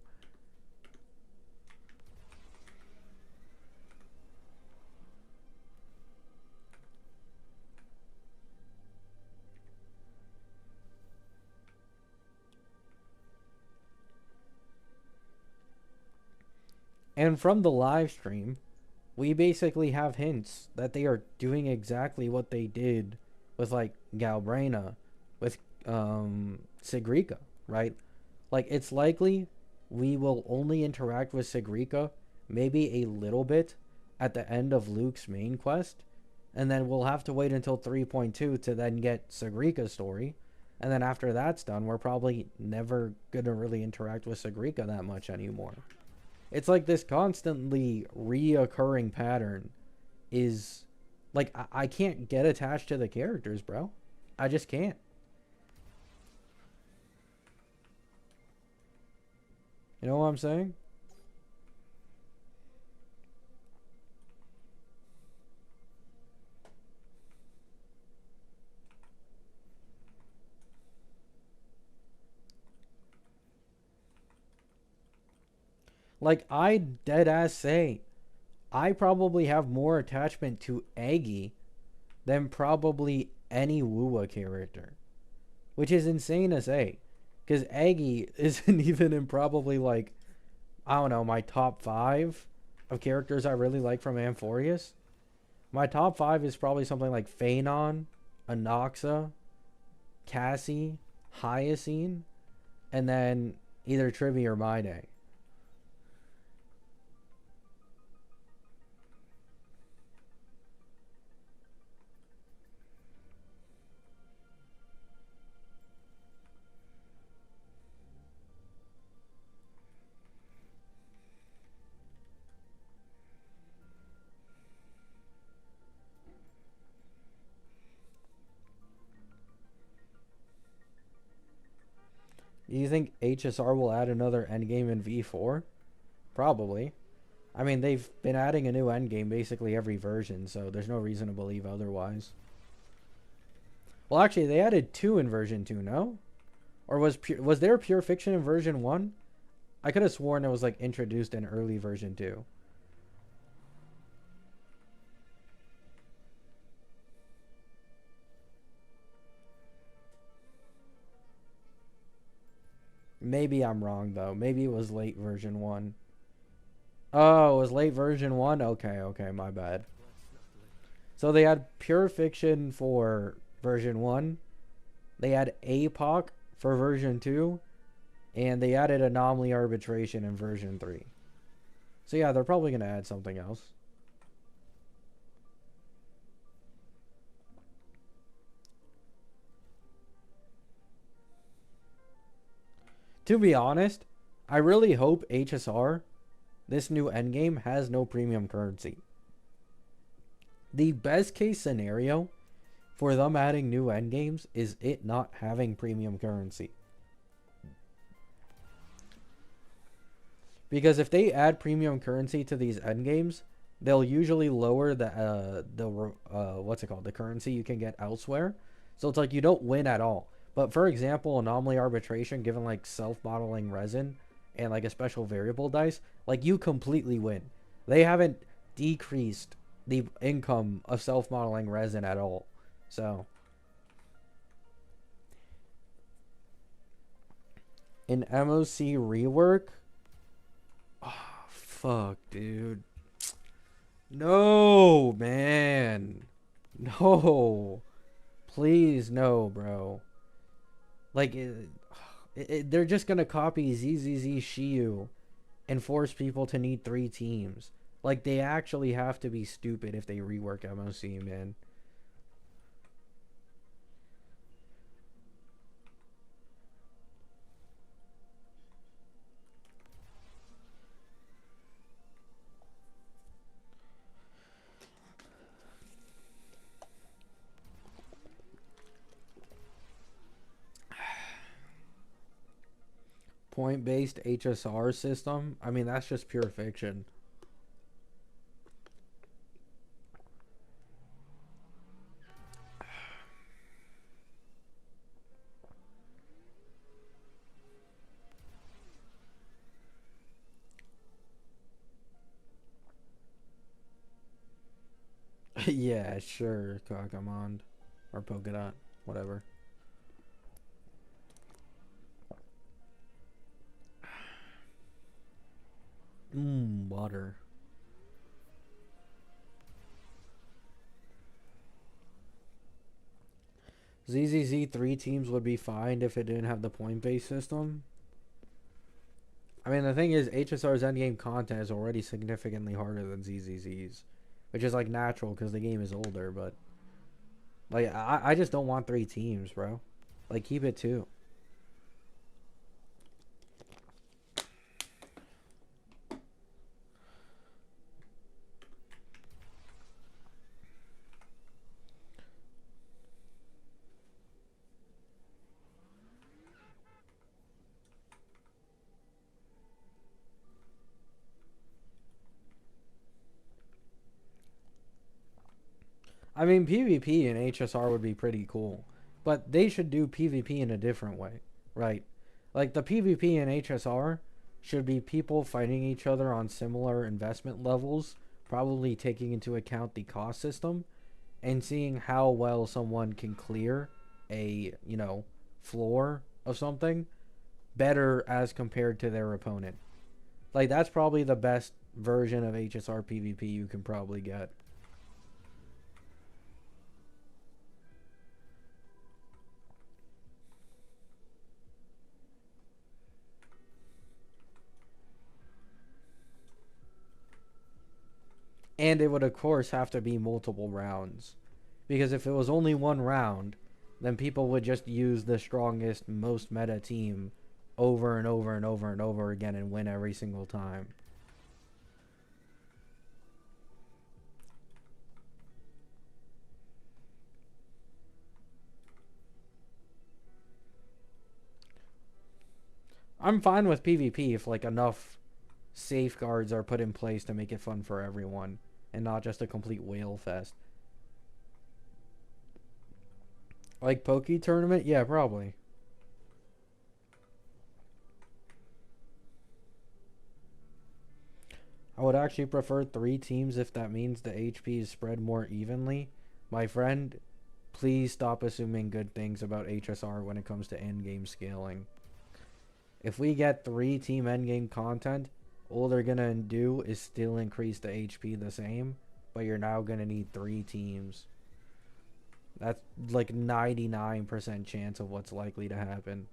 And from the live stream, we basically have hints that they are doing exactly what they did with like Galbraina, with Sigrika, right? Like it's likely we will only interact with Sigrika maybe a little bit at the end of Luke's main quest, and then we'll have to wait until 3.2 to then get Sigrika's story. And then after that's done, we're probably never gonna really interact with Sigrika that much anymore. It's like this constantly reoccurring pattern is like I can't get attached to the characters, bro. I just can't. You know what I'm saying? Like I dead ass say, I probably have more attachment to Aggie than probably any Wua character, which is insane to say, because Aggie isn't even in probably like I don't know my top 5 of characters I really like from Amphorius. My top 5 is probably something like Phanon, Anoxa, Cassie, Hyacine, and then either Trivi or Mide. Do you think HSR will add another endgame in V4? Probably. I mean, they've been adding a new endgame basically every version, so there's no reason to believe otherwise. Well, actually, they added 2 in version 2, no? Or was there pure fiction in version 1? I could have sworn it was like introduced in early version 2. Maybe I'm wrong though. Maybe it was late version 1. Oh, it was late version 1? Okay, okay, my bad. So they had pure fiction for version 1. They had APOC for version 2. And they added anomaly arbitration in version 3. So yeah, they're probably going to add something else. To be honest, I really hope HSR, this new endgame, has no premium currency. The best case scenario for them adding new endgames is it not having premium currency. Because if they add premium currency to these endgames, they'll usually lower the what's it called, the currency you can get elsewhere. So it's like you don't win at all. But for example, anomaly arbitration, given like self-modeling resin and like a special variable dice, like you completely win. They haven't decreased the income of self-modeling resin at all. So in MOC rework, oh, fuck, dude. No, man. No. Please, no, bro. Like, they're just gonna copy ZZZ Shiyu and force people to need 3 teams. Like, they actually have to be stupid if they rework MOC, man. Point-based HSR system. I mean, that's just pure fiction. Yeah, sure, Kakamond. Or Polkadot. Whatever. Water. ZZZ 3 teams would be fine if it didn't have the point-based system. I mean, the thing is, HSR's endgame content is already significantly harder than ZZZ's, which is like natural because the game is older. But like, I just don't want 3 teams, bro. Like, keep it 2. I mean, PvP and HSR would be pretty cool, but they should do PvP in a different way, right? Like, the PvP in HSR should be people fighting each other on similar investment levels, probably taking into account the cost system and seeing how well someone can clear a, floor of something better as compared to their opponent. Like, that's probably the best version of HSR PvP you can probably get. And it would, of course, have to be multiple rounds. Because if it was only one round, then people would just use the strongest, most meta team over and over and over and over again and win every single time. I'm fine with PvP if, like, enough safeguards are put in place to make it fun for everyone and not just a complete whale fest. Like Poke Tournament? Yeah, probably. I would actually prefer 3 teams if that means the HP is spread more evenly. My friend, please stop assuming good things about HSR when it comes to endgame scaling. If we get 3 team endgame content, all they're gonna do is still increase the HP the same, but you're now gonna need 3 teams. That's like 99% chance of what's likely to happen.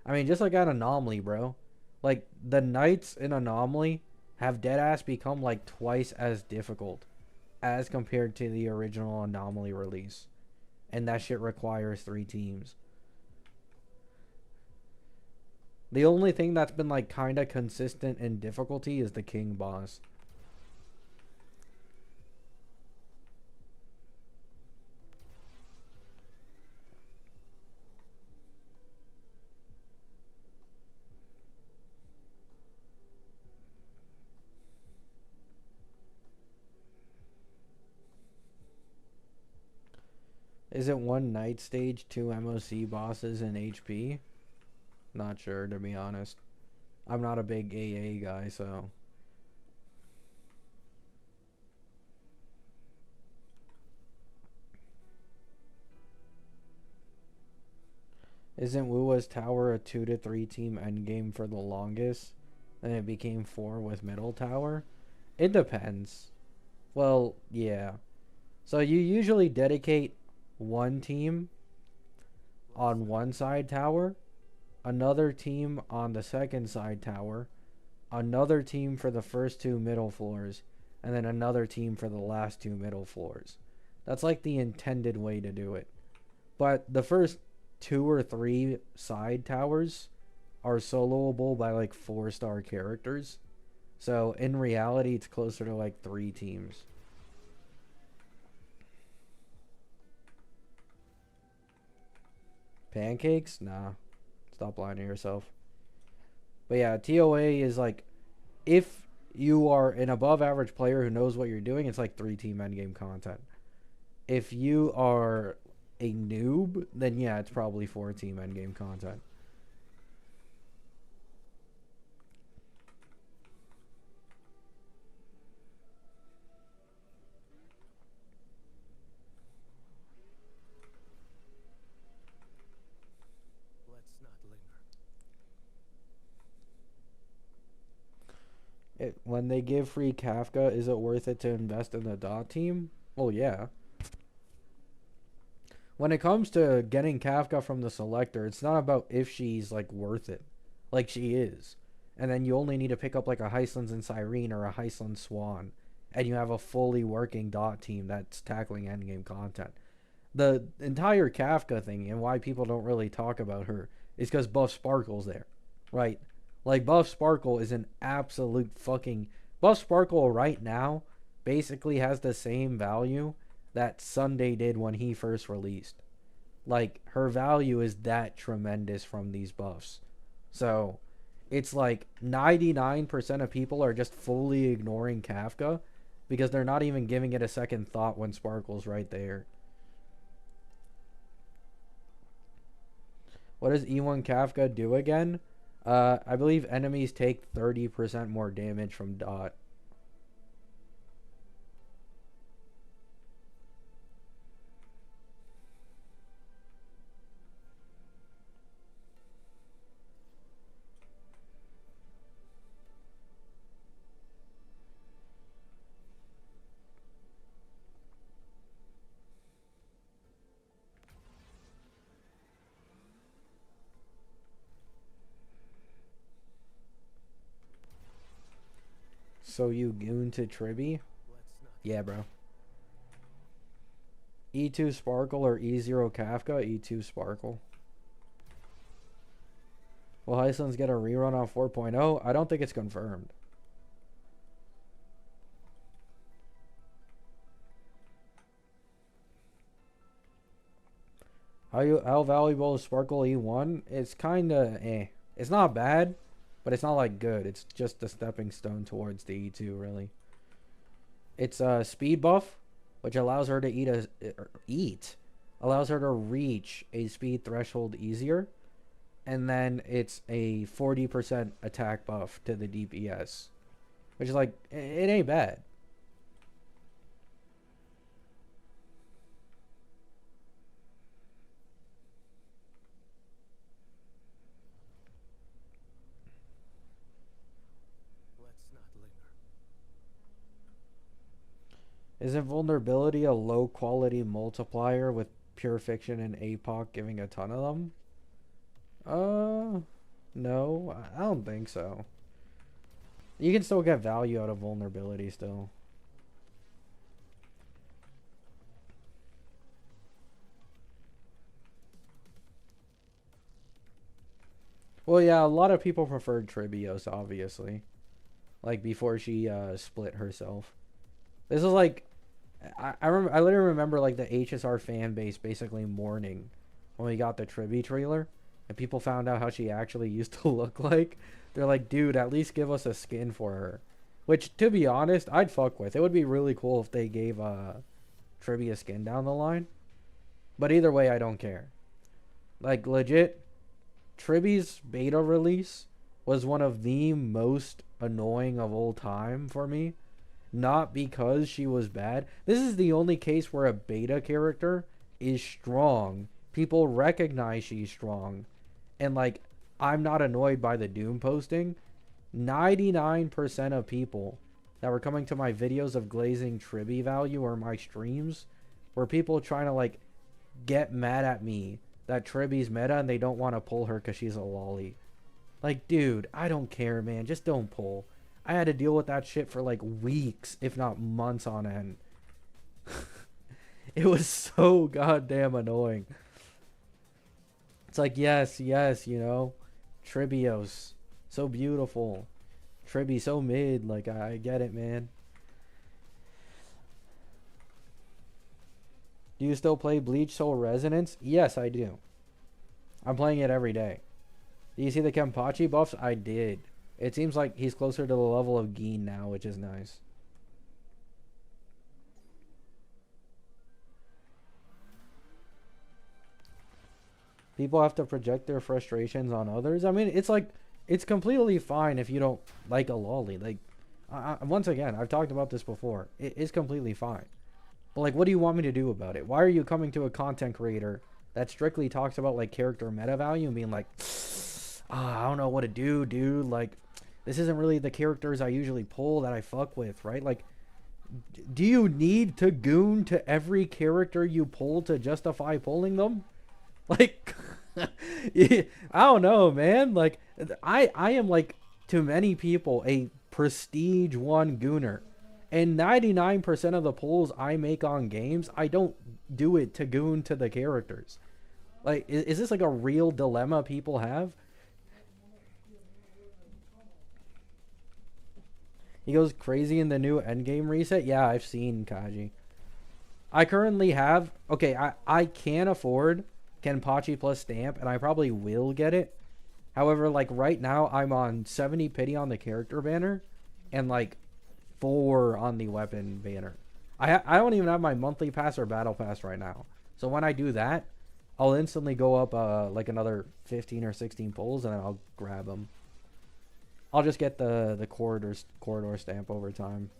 I mean, just like at Anomaly, bro. Like, the Knights in Anomaly have deadass become like twice as difficult as compared to the original Anomaly release. And that shit requires 3 teams. The only thing that's been like kinda consistent in difficulty is the King boss. Is it one night stage, two MOC bosses, and HP? Not sure, to be honest. I'm not a big AA guy, so. Isn't Wua's tower a 2 to 3 team endgame for the longest? Then it became 4 with middle tower? It depends. Well, yeah. So you usually dedicate one team on one side tower, another team on the second side tower, another team for the first two middle floors, and then another team for the last two middle floors. That's like the intended way to do it. But the first two or three side towers are soloable by like 4-star characters. So in reality, it's closer to like 3 teams. Pancakes? Nah. Stop lying to yourself. But yeah, TOA is like, if you are an above average player who knows what you're doing, it's like 3 team endgame content. If you are a noob, then yeah, it's probably 4 team endgame content. When they give free Kafka, is it worth it to invest in the dot team? Well, yeah. When it comes to getting Kafka from the selector, it's not about if she's like worth it, like she is, and then you only need to pick up like a Heislands and Cyrene or a Heisland Swan, and you have a fully working dot team that's tackling endgame content. The entire Kafka thing and why people don't really talk about her is because Buff Sparkle's there, right? Like Buff Sparkle is an absolute fucking Buff Sparkle right now basically has the same value that Sunday did when he first released. Like her value is that tremendous from these buffs. So it's like 99% of people are just fully ignoring Kafka because they're not even giving it a second thought when Sparkle's right there. What does E1 Kafka do again? I believe enemies take 30% more damage from dot. So you goon to Tribby? Yeah, bro. E2 Sparkle or E0 Kafka? E2 Sparkle. Will Heislands get a rerun on 4.0? I don't think it's confirmed. How valuable is Sparkle E1? It's kinda eh. It's not bad, but it's not like good. It's just a stepping stone towards the E2, really. It's a speed buff, which allows her to allows her to reach a speed threshold easier, and then it's a 40% attack buff to the DPS, which is like it ain't bad. Isn't vulnerability a low quality multiplier with pure fiction and APOC giving a ton of them? No, I don't think so. You can still get value out of vulnerability still. Well, yeah, a lot of people preferred Tribios, obviously. Like, before she split herself. This is like... I literally remember, like, the HSR fan base basically mourning when we got the Tribi trailer. And people found out how she actually used to look like. They're like, dude, at least give us a skin for her. Which, to be honest, I'd fuck with. It would be really cool if they gave Tribi a skin down the line. But either way, I don't care. Like, legit, Triby's beta release was one of the most annoying of all time for me. Not because she was bad. This is the only case where a beta character is strong. People recognize she's strong. And, like, I'm not annoyed by the Doom posting. 99% of people that were coming to my videos of glazing Tribby value or my streams were people trying to, like, get mad at me that Tribby's meta and they don't want to pull her because she's a lolly. Like, dude, I don't care, man. Just don't pull. I had to deal with that shit for like weeks, if not months on end. It was so goddamn annoying. It's like, yes, you know, Tribios, so beautiful. Tribby, so mid. Like, I get it, man. Do you still play Bleach Soul Resonance? Yes, I do. I'm playing it every day. Do you see the Kenpachi buffs? I did. It seems like he's closer to the level of Geen now, which is nice. People have to project their frustrations on others. I mean, it's like, it's completely fine if you don't like a lolly. Like, once again, I've talked about this before. It is completely fine. But, like, what do you want me to do about it? Why are you coming to a content creator that strictly talks about, like, character meta value and being like, I don't know what to do, dude. Like, this isn't really the characters I usually pull that I fuck with, right? Like, do you need to goon to every character you pull to justify pulling them? Like, I don't know, man. Like, I am, like, to many people, a prestige 1 gooner. And 99% of the pulls I make on games, I don't do it to goon to the characters. Like, is this like a real dilemma people have? He goes crazy in the new endgame reset? Yeah, I've seen Kaji. I currently have... Okay, I can afford Kenpachi plus Stamp, and I probably will get it. However, like, right now, I'm on 70 pity on the character banner, and, like, 4 on the weapon banner. I don't even have my monthly pass or battle pass right now. So when I do that, I'll instantly go up like another 15 or 16 pulls, and then I'll grab them. I'll just get the corridor stamp over time.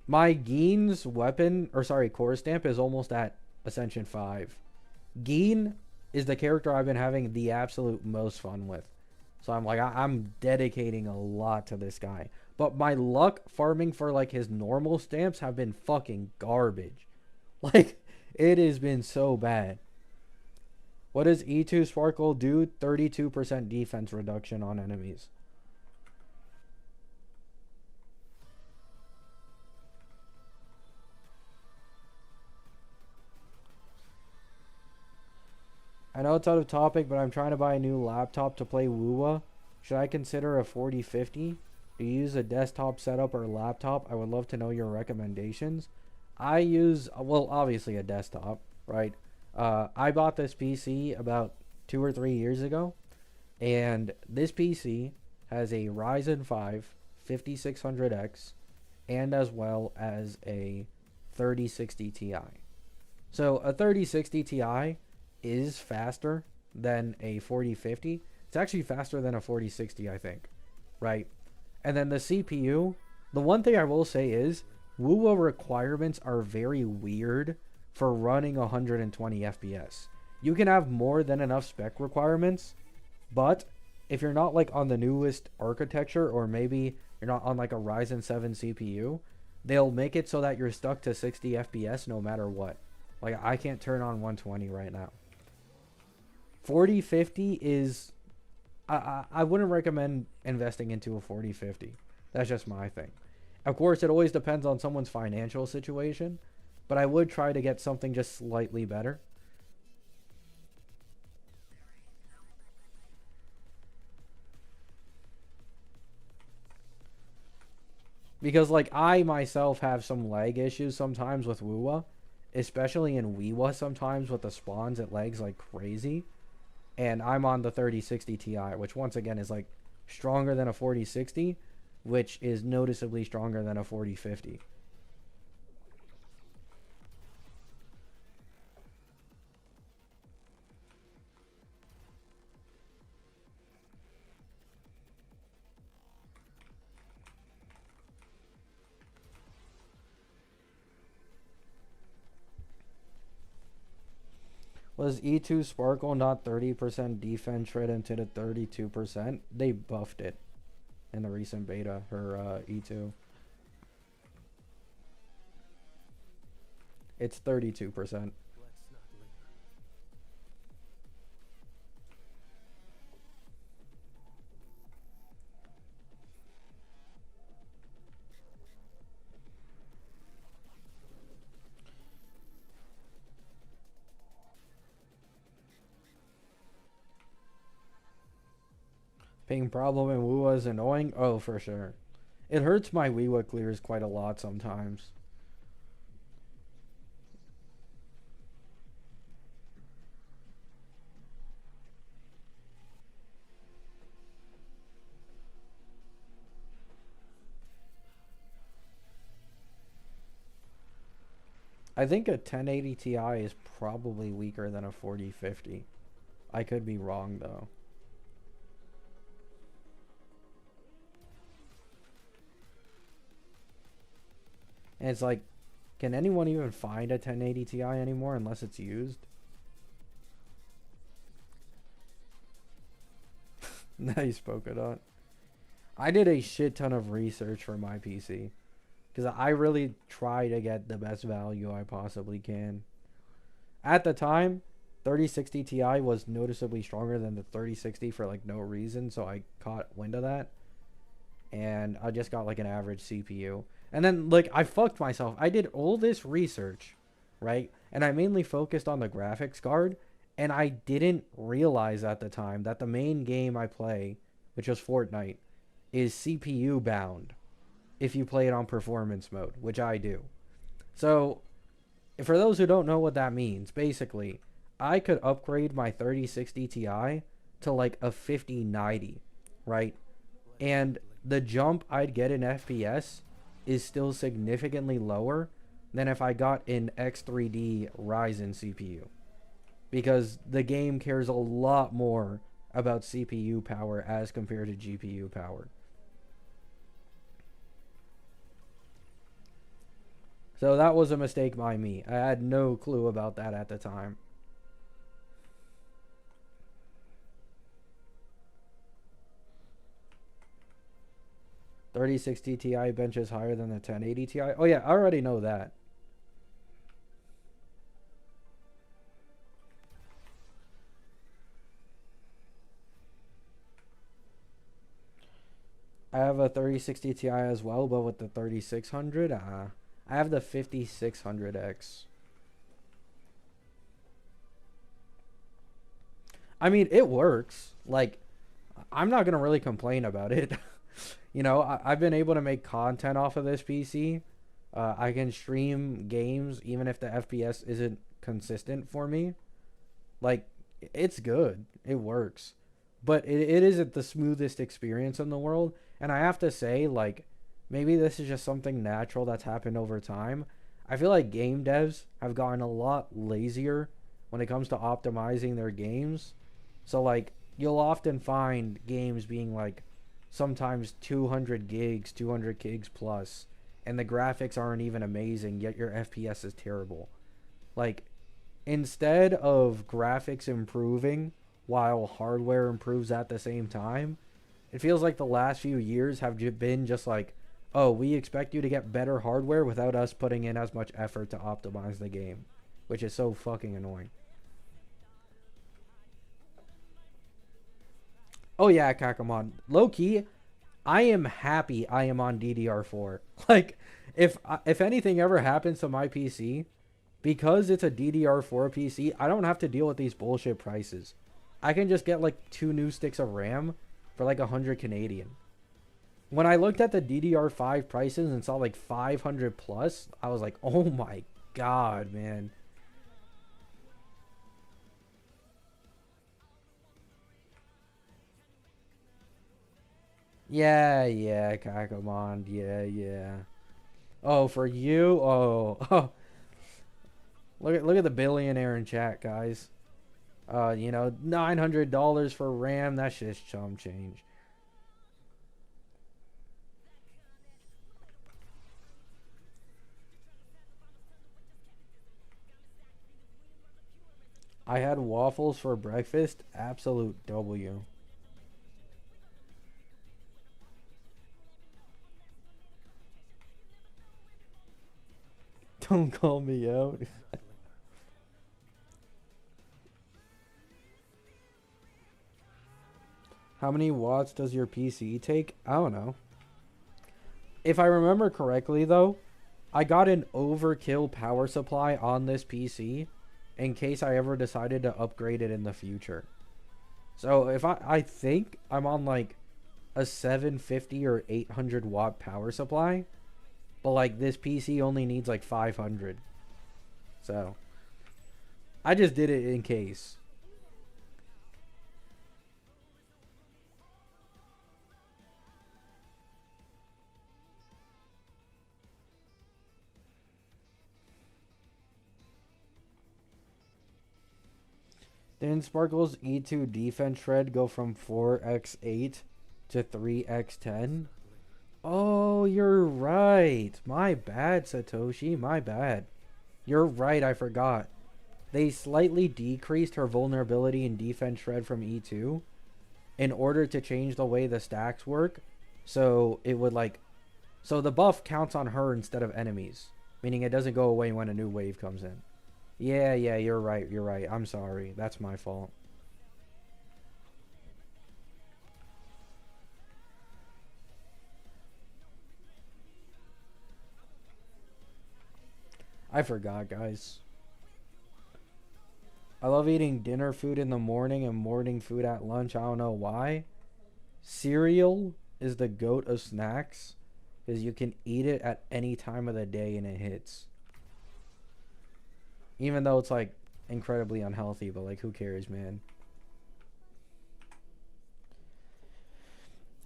My Geen's weapon, or sorry, core stamp is almost at Ascension 5. Geen is the character I've been having the absolute most fun with. So I'm like, I'm dedicating a lot to this guy. But my luck farming for like his normal stamps have been fucking garbage. Like, it has been so bad. What does E2 Sparkle do? 32% defense reduction on enemies. I know it's out of topic, but I'm trying to buy a new laptop to play WUWA. Should I consider a 4050? Do you use a desktop setup or laptop? I would love to know your recommendations. I use, well, obviously a desktop, right? I bought this PC about 2 or 3 years ago, and this PC has a Ryzen 5 5600X and as well as a 3060 Ti. So a 3060 Ti is faster than a 4050. It's actually faster than a 4060, I think, right? And then the CPU, the one thing I will say is WUWA requirements are very weird for running 120 FPS. You can have more than enough spec requirements, but if you're not like on the newest architecture, or maybe you're not on like a Ryzen 7 CPU, they'll make it so that you're stuck to 60 FPS no matter what. Like, I can't turn on 120 right now. 4050 is... I wouldn't recommend investing into a 4050. That's just my thing. Of course, it always depends on someone's financial situation, but I would try to get something just slightly better. Because, like, I myself have some lag issues sometimes with WUWA, especially in WeWa sometimes with the spawns, it lags like crazy. And I'm on the 3060 Ti, which once again is like stronger than a 4060, which is noticeably stronger than a 4050. Was E2 Sparkle not 30% defense shred into the 32%? They buffed it in the recent beta, her E2. It's 32%. Ping problem in Wua is annoying? Oh, for sure. It hurts my Wii clears quite a lot sometimes. I think a 1080 Ti is probably weaker than a 4050. I could be wrong though. And it's like, can anyone even find a 1080 Ti anymore unless it's used? Nice, Polka Dot. I did a shit ton of research for my PC because I really try to get the best value I possibly can. At the time, 3060 Ti was noticeably stronger than the 3060 for like no reason, so I caught wind of that. And I just got like an average CPU. And then like I fucked myself. I did all this research, right? And I mainly focused on the graphics card, and I didn't realize at the time that the main game I play, which was Fortnite, is CPU bound if you play it on performance mode, which I do. So, for those who don't know what that means, basically, I could upgrade my 3060 Ti to like a 5090, right? And the jump I'd get in FPS is still significantly lower than if I got an X3D Ryzen CPU. Because the game cares a lot more about CPU power as compared to GPU power. So that was a mistake by me. I had no clue about that at the time. $3060 Ti benches higher than the 1080 Ti. Oh yeah, I already know that. I have a 3060 Ti as well, but with the 3600, I have the 5600X. I mean, it works. Like, I'm not gonna really complain about it. You know, I've been able to make content off of this PC. I can stream games even if the FPS isn't consistent for me. Like, it's good. It works. But it isn't the smoothest experience in the world. And I have to say, like, maybe this is just something natural that's happened over time. I feel like game devs have gotten a lot lazier when it comes to optimizing their games. So, like, you'll often find games being like sometimes 200 gigs, 200 gigs plus, and the graphics aren't even amazing, yet your FPS is terrible. Like, instead of graphics improving while hardware improves at the same time, it feels like the last few years have been just like, oh, we expect you to get better hardware without us putting in as much effort to optimize the game, which is so fucking annoying. Oh yeah, Kakamon. Low key, I am happy I am on DDR4. Like, if anything ever happens to my PC, because it's a DDR4 PC, I don't have to deal with these bullshit prices. I can just get like 2 new sticks of RAM for like 100 Canadian. When I looked at the DDR5 prices and saw like 500 plus, I was like, oh my god, man. Yeah, yeah, Kakamon. Yeah, yeah. Oh, for you? Oh, oh. Look at the billionaire in chat, guys. $900 for RAM. That's just chum change. I had waffles for breakfast. Absolute W. Don't call me out. How many watts does your PC take? I don't know. If I remember correctly, though, I got an overkill power supply on this PC in case I ever decided to upgrade it in the future. So if I think I'm on like a 750 or 800 watt power supply, but like this PC only needs like 500. So I just did it in case. Didn't Sparkle's E2 defense shred go from 4x8 to 3x10? Oh, you're right. My bad, Satoshi. My bad. You're right, I forgot. They slightly decreased her vulnerability in defense shred from E2 in order to change the way the stacks work. So it would like... So the buff counts on her instead of enemies. Meaning it doesn't go away when a new wave comes in. Yeah, you're right, you're right. I'm sorry. That's my fault. I forgot, guys. I love eating dinner food in the morning and morning food at lunch. I don't know why. Cereal is the goat of snacks because you can eat it at any time of the day and it hits. Even though it's like incredibly unhealthy, but like who cares, man?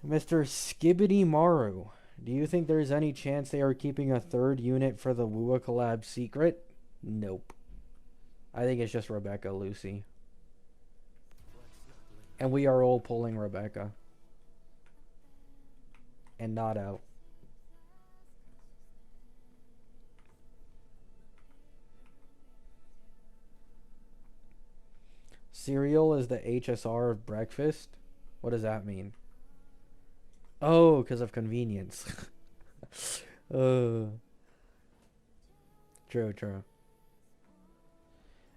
Mr. Skibbity Maru, do you think there's any chance they are keeping a third unit for the Wua collab secret? Nope. I think it's just Rebecca, Lucy. And we are all pulling Rebecca. And not out. Cereal is the HSR of breakfast? What does that mean? Oh, because of convenience. True.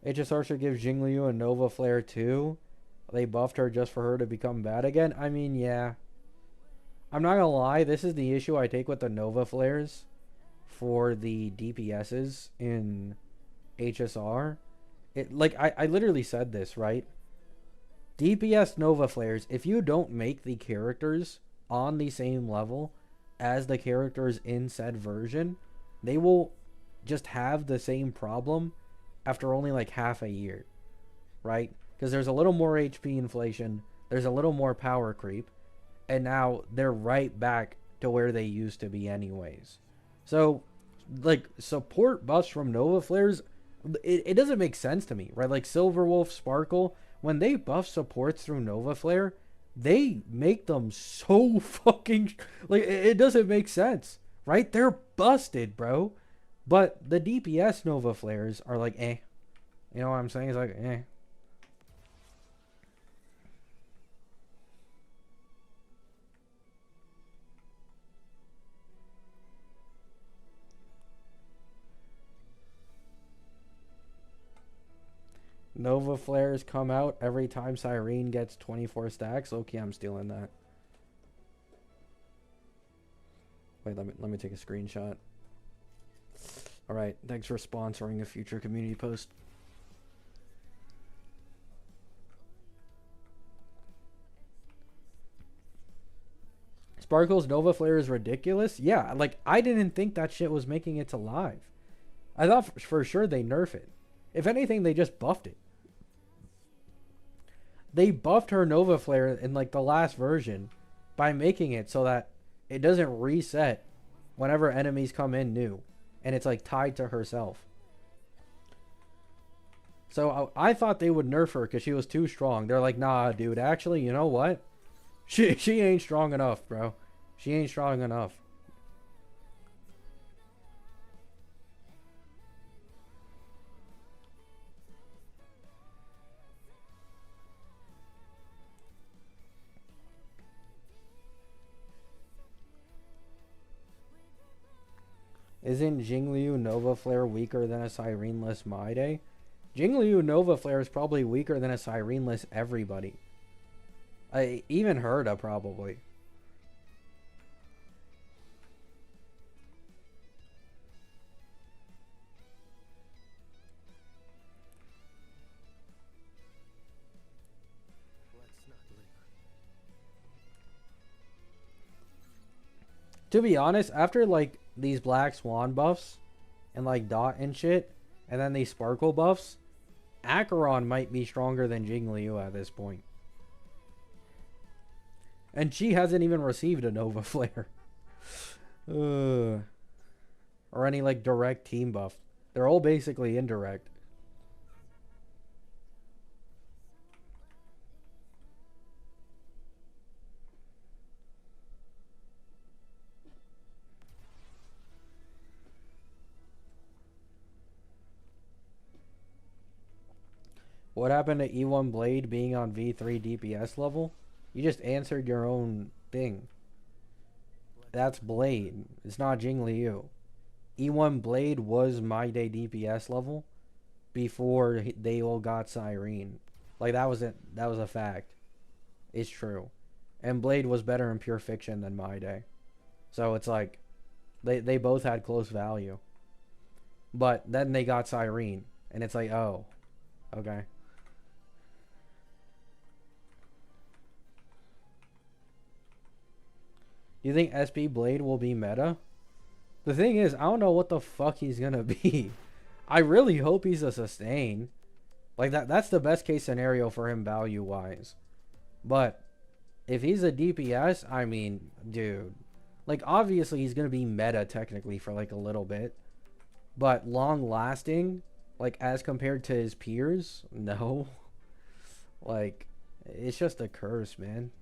HSR should give Jingliu a Nova Flare too. They buffed her just for her to become bad again. I mean, yeah. I'm not gonna lie, this is the issue I take with the Nova Flares for the DPSs in HSR. I literally said this, right? DPS Nova Flares, if you don't make the characters on the same level as the characters in said version, they will just have the same problem after only like half a year, right? Because there's a little more HP inflation, there's a little more power creep, and now they're right back to where they used to be anyways. So, like, support buffs from Nova Flares, it doesn't make sense to me, right? Like Silverwolf, Sparkle, when they buff supports through Nova Flare, they make them so fucking... Like, it doesn't make sense, right? They're busted, bro. But the DPS Nova Flares are like, eh. You know what I'm saying? It's like, eh. Nova Flares come out every time Cyrene gets 24 stacks. Okay, I'm stealing that. Wait, let me take a screenshot. Alright, thanks for sponsoring a future community post. Sparkle's Nova Flare is ridiculous? Yeah, like, I didn't think that shit was making it to live. I thought for sure they nerf it. If anything, they just buffed it. They buffed her Nova Flare in like the last version by making it so that it doesn't reset whenever enemies come in new. And it's like tied to herself. So I thought they would nerf her because she was too strong. They're like, nah, dude, actually, you know what? She ain't strong enough, bro. She ain't strong enough. Isn't Jingliu Nova Flare weaker than a Sireneless Maide? Jingliu Nova Flare is probably weaker than a Sireneless everybody. Even Herda probably. To be honest, after like these Black Swan buffs and like Dot and shit, and then these Sparkle buffs, Acheron might be stronger than Jingliu at this point. And she hasn't even received a Nova Flare. Or any like direct team buff. They're all basically indirect. What happened to E1 Blade being on V3 DPS level? You just answered your own thing. That's Blade. It's not Jingliu. E1 Blade was my day DPS level before they all got Siren. Like that was a fact. It's true. And Blade was better in pure fiction than my day. So it's like they both had close value. But then they got Siren and it's like, "Oh, okay." You think SB Blade will be meta? The thing is, I don't know what the fuck he's gonna be. I really hope he's a sustain. Like that's the best case scenario for him value wise. But if he's a DPS, I mean, dude. Like obviously he's gonna be meta technically for like a little bit. But long lasting, like as compared to his peers, no. Like, it's just a curse, man.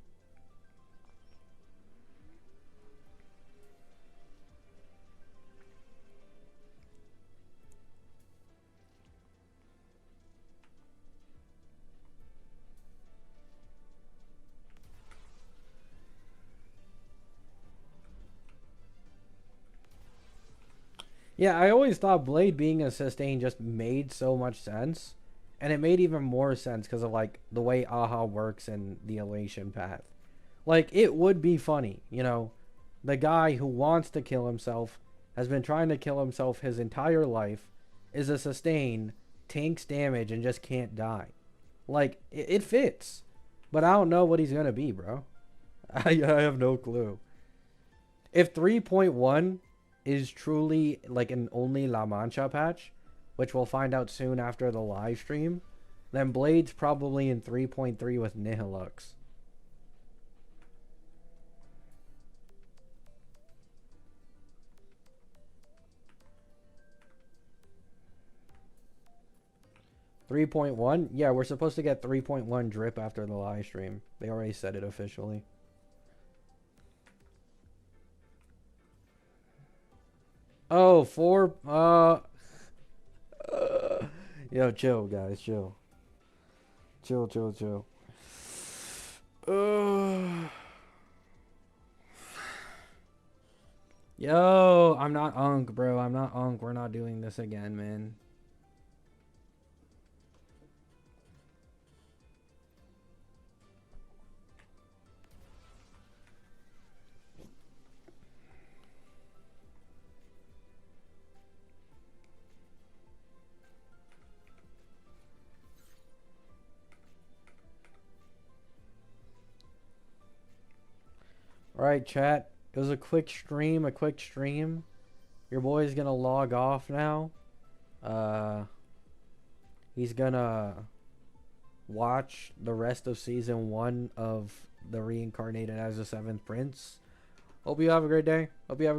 Yeah, I always thought Blade being a sustain just made so much sense. And it made even more sense because of like the way Aha works and the elation path. Like it would be funny, you know, the guy who wants to kill himself, has been trying to kill himself his entire life, is a sustain, tanks damage and just can't die. Like it fits. But I don't know what he's going to be, bro. I have no clue. If 3.1 is truly like an only La Mancha patch, which we'll find out soon after the live stream, then Blade's probably in 3.3 with Nihilux. .1? Yeah, we're supposed to get 3.1 drip after the live stream. They already said it officially. Oh, 4. Yo, chill, guys, chill. Chill. Yo, I'm not Unk, bro. I'm not Unk. We're not doing this again, man. Alright, chat. It was a quick stream. Your boy's gonna log off now. He's gonna watch the rest of season 1 of the Reincarnated as a Seventh Prince. Hope you have a great day. Hope you have